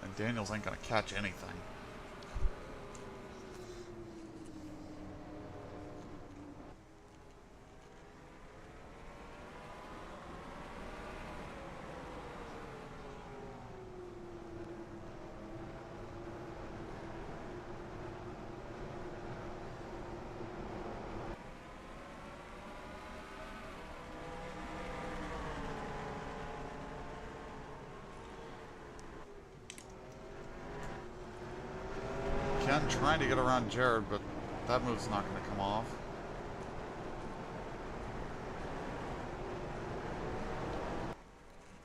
And Daniels ain't gonna catch anything. Trying to get around Jared, but that move's not going to come off.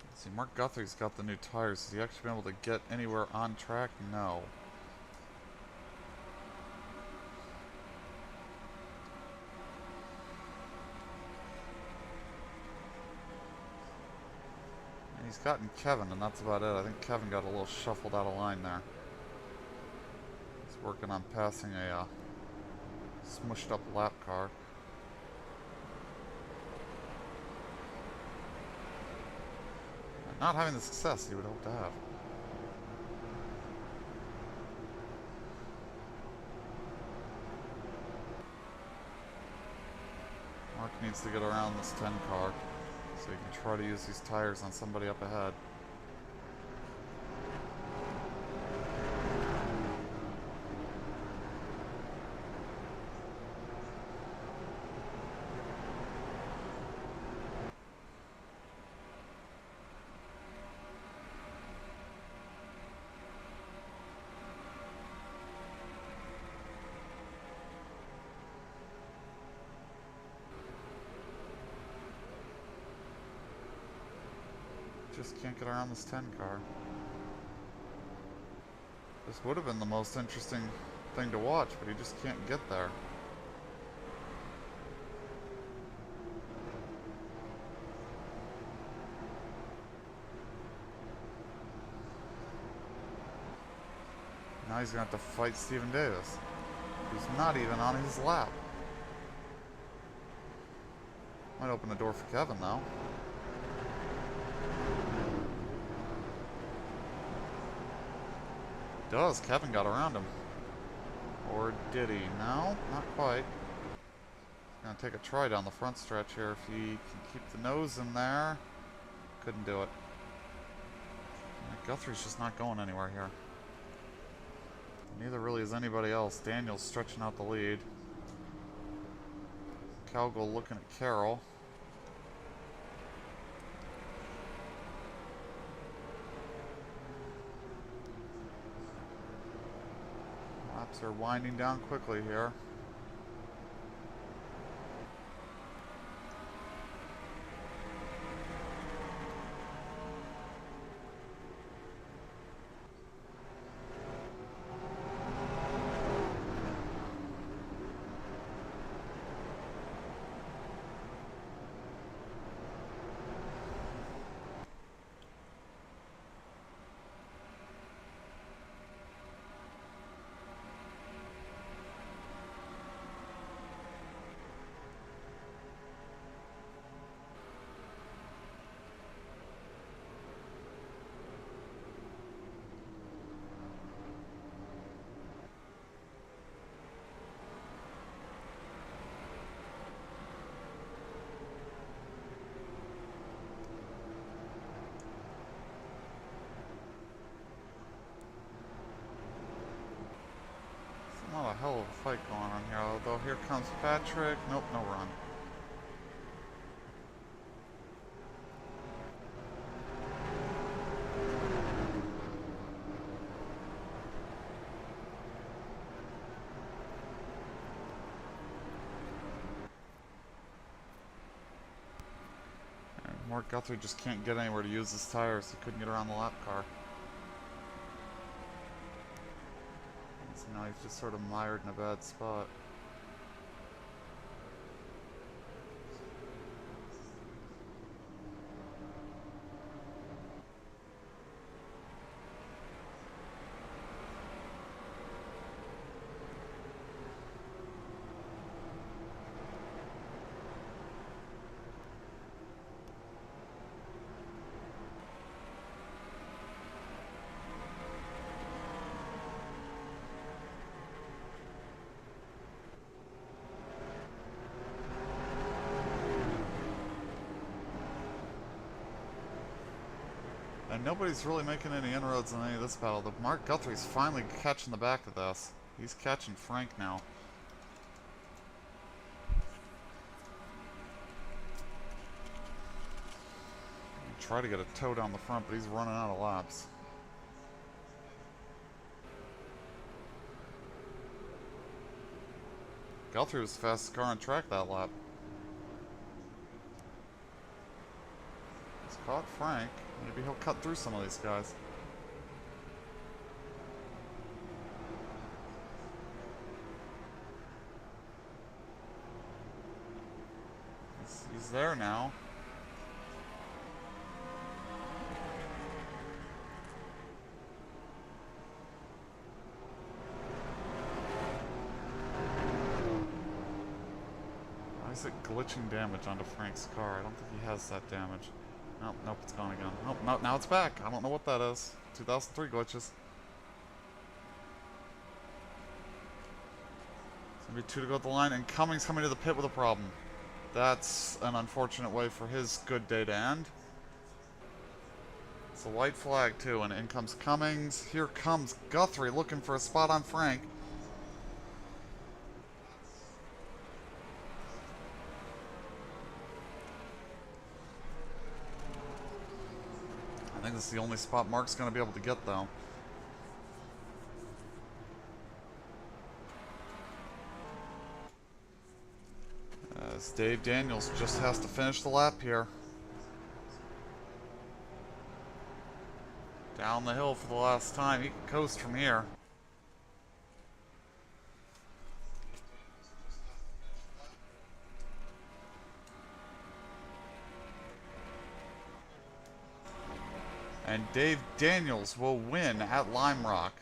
Let's see, Mark Guthrie's got the new tires. Has he actually been able to get anywhere on track? No. And he's gotten Kevin, and that's about it. I think Kevin got a little shuffled out of line there. Working on passing a smushed up lap car. Not having the success you would hope to have. Mark needs to get around this 10 car so he can try to use these tires on somebody up ahead. Just can't get around this 10 car. This would have been the most interesting thing to watch, but he just can't get there. Now he's going to have to fight Stephen Davis, who's not even on his lap. Might open the door for Kevin, though. Does. Kevin got around him. Or did he? No, not quite. Gonna take a try down the front stretch here if he can keep the nose in there. Couldn't do it. Guthrie's just not going anywhere here. Neither really is anybody else. Daniel's stretching out the lead. Calgo looking at Carroll. Laps are winding down quickly here. Not a hell of a fight going on here, although here comes Patrick. Nope, no run. And Mark Guthrie just can't get anywhere to use his tires. He couldn't get around the lap car. Now he's just sort of mired in a bad spot. And nobody's really making any inroads in any of this battle. The Mark Guthrie's finally catching the back of this. He's catching Frank now. Try to get a toe down the front, but he's running out of laps. Guthrie was the fastest car on track that lap. He's caught Frank. Maybe he'll cut through some of these guys. He's there now. Why is it glitching damage onto Frank's car? I don't think he has that damage. Nope, nope, it's gone again. Nope, no, now it's back. I don't know what that is. 2003 glitches. It's gonna be 2 to go at the line, and Cummings coming to the pit with a problem. That's an unfortunate way for his good day to end. It's a white flag too, and in comes Cummings. Here comes Guthrie looking for a spot on Frank. I think this is the only spot Mark's going to be able to get, though. As Dave Daniels just has to finish the lap here. down the hill for the last time. He can coast from here. And Dave Daniels will win at Lime Rock.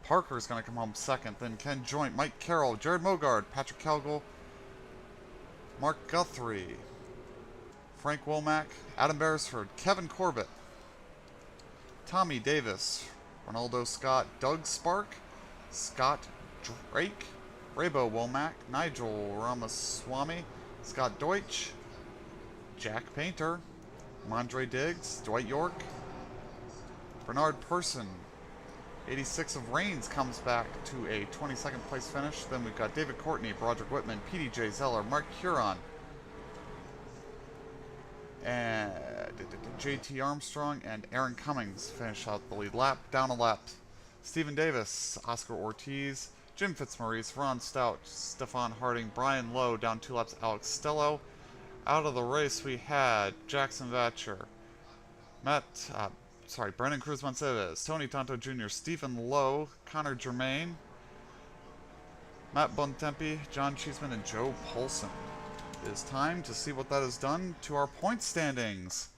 Parker's going to come home second. Then Ken Joint, Mike Carroll, Jared Mogard, Patrick Kelgel, Mark Guthrie, Frank Womack, Adam Beresford, Kevin Corbett, Tommy Davis, Ronaldo Scott, Doug Spark, Scott Drake, Raybo Womack, Nigel Ramaswamy, Scott Deutsch, Jack Painter, Mondre Diggs, Dwight York, Bernard Person. 86 of Reigns comes back to a 22nd place finish. Then we've got David Courtney, Broderick Whitman, PDJ Zeller, Mark Huron, and JT Armstrong and Aaron Cummings finish out the lead. Down a lap. Stephen Davis, Oscar Ortiz, Jim Fitzmaurice, Ron Stout, Stefan Harding, Brian Lowe, down 2 laps, Alex Stello. Out of the race we had Jackson Vatcher, Brendan Cruz Monceves, Tony Tonto Jr., Stephen Lowe, Connor Germain, Matt Bontempi, John Cheeseman, and Joe Polson. It is time to see what that has done to our point standings.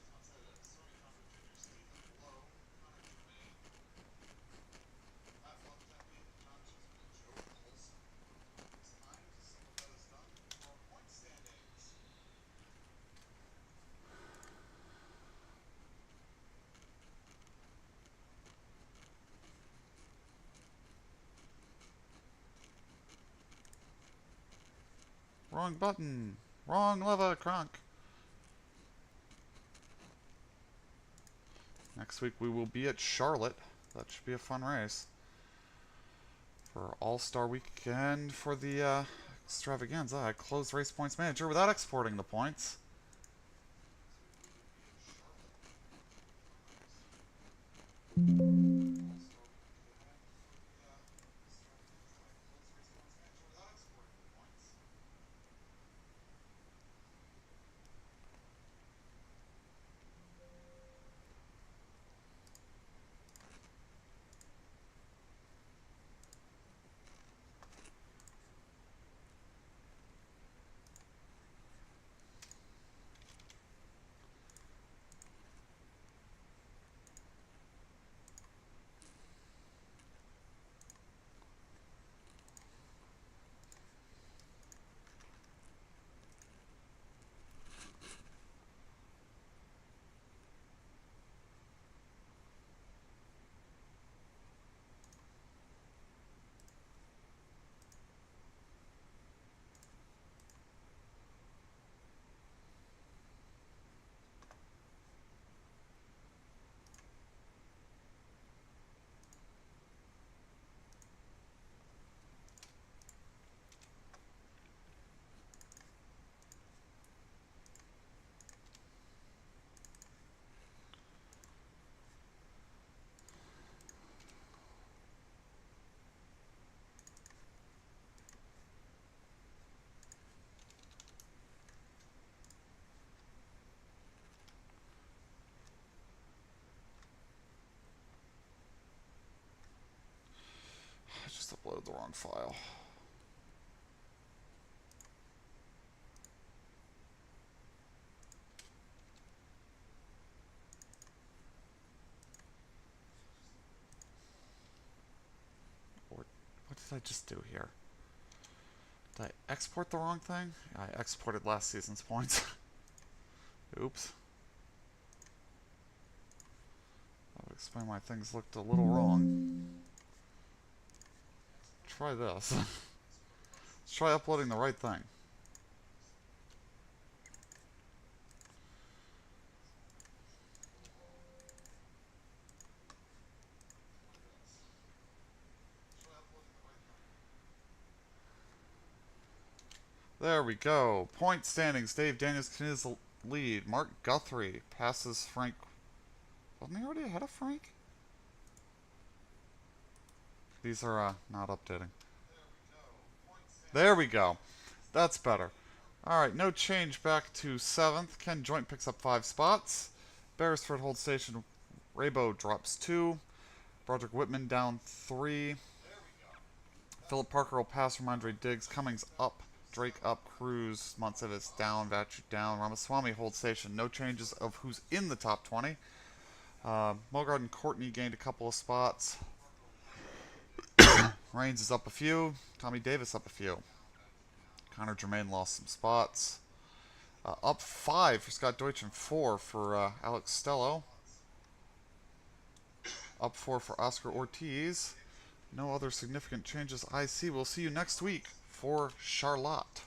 Wrong button. Wrong lever, Kronk. Next week we will be at Charlotte. That should be a fun race. For All-Star Weekend for the extravaganza. I closed Race Points Manager without exporting the points. I just uploaded the wrong file. Or what did I just do here? Did I export the wrong thing? I exported last season's points. Oops. That would explain why things looked a little wrong. Try this. Let's try uploading the right thing. There we go. Point standings. Dave Daniels continues the lead. Mark Guthrie passes Frank. Wasn't he already ahead of Frank? These are not updating. There we go. That's better. Alright, no change back to 7th. Ken Joint picks up 5 spots. Beresford holds station Raybo drops 2. Broderick Whitman down 3. Philip Parker will pass from Andre Diggs. Cummings up. Drake up. Cruz. Montsevis down. Vachu down. Ramaswamy holds station. No changes of who's in the top 20. Mogard and Courtney gained a couple of spots. Reigns is up a few. Tommy Davis up a few. Connor Germain lost some spots. Up 5 for Scott Deutsch and 4 for Alex Stello. Up 4 for Oscar Ortiz. No other significant changes I see. We'll see you next week for Charlotte.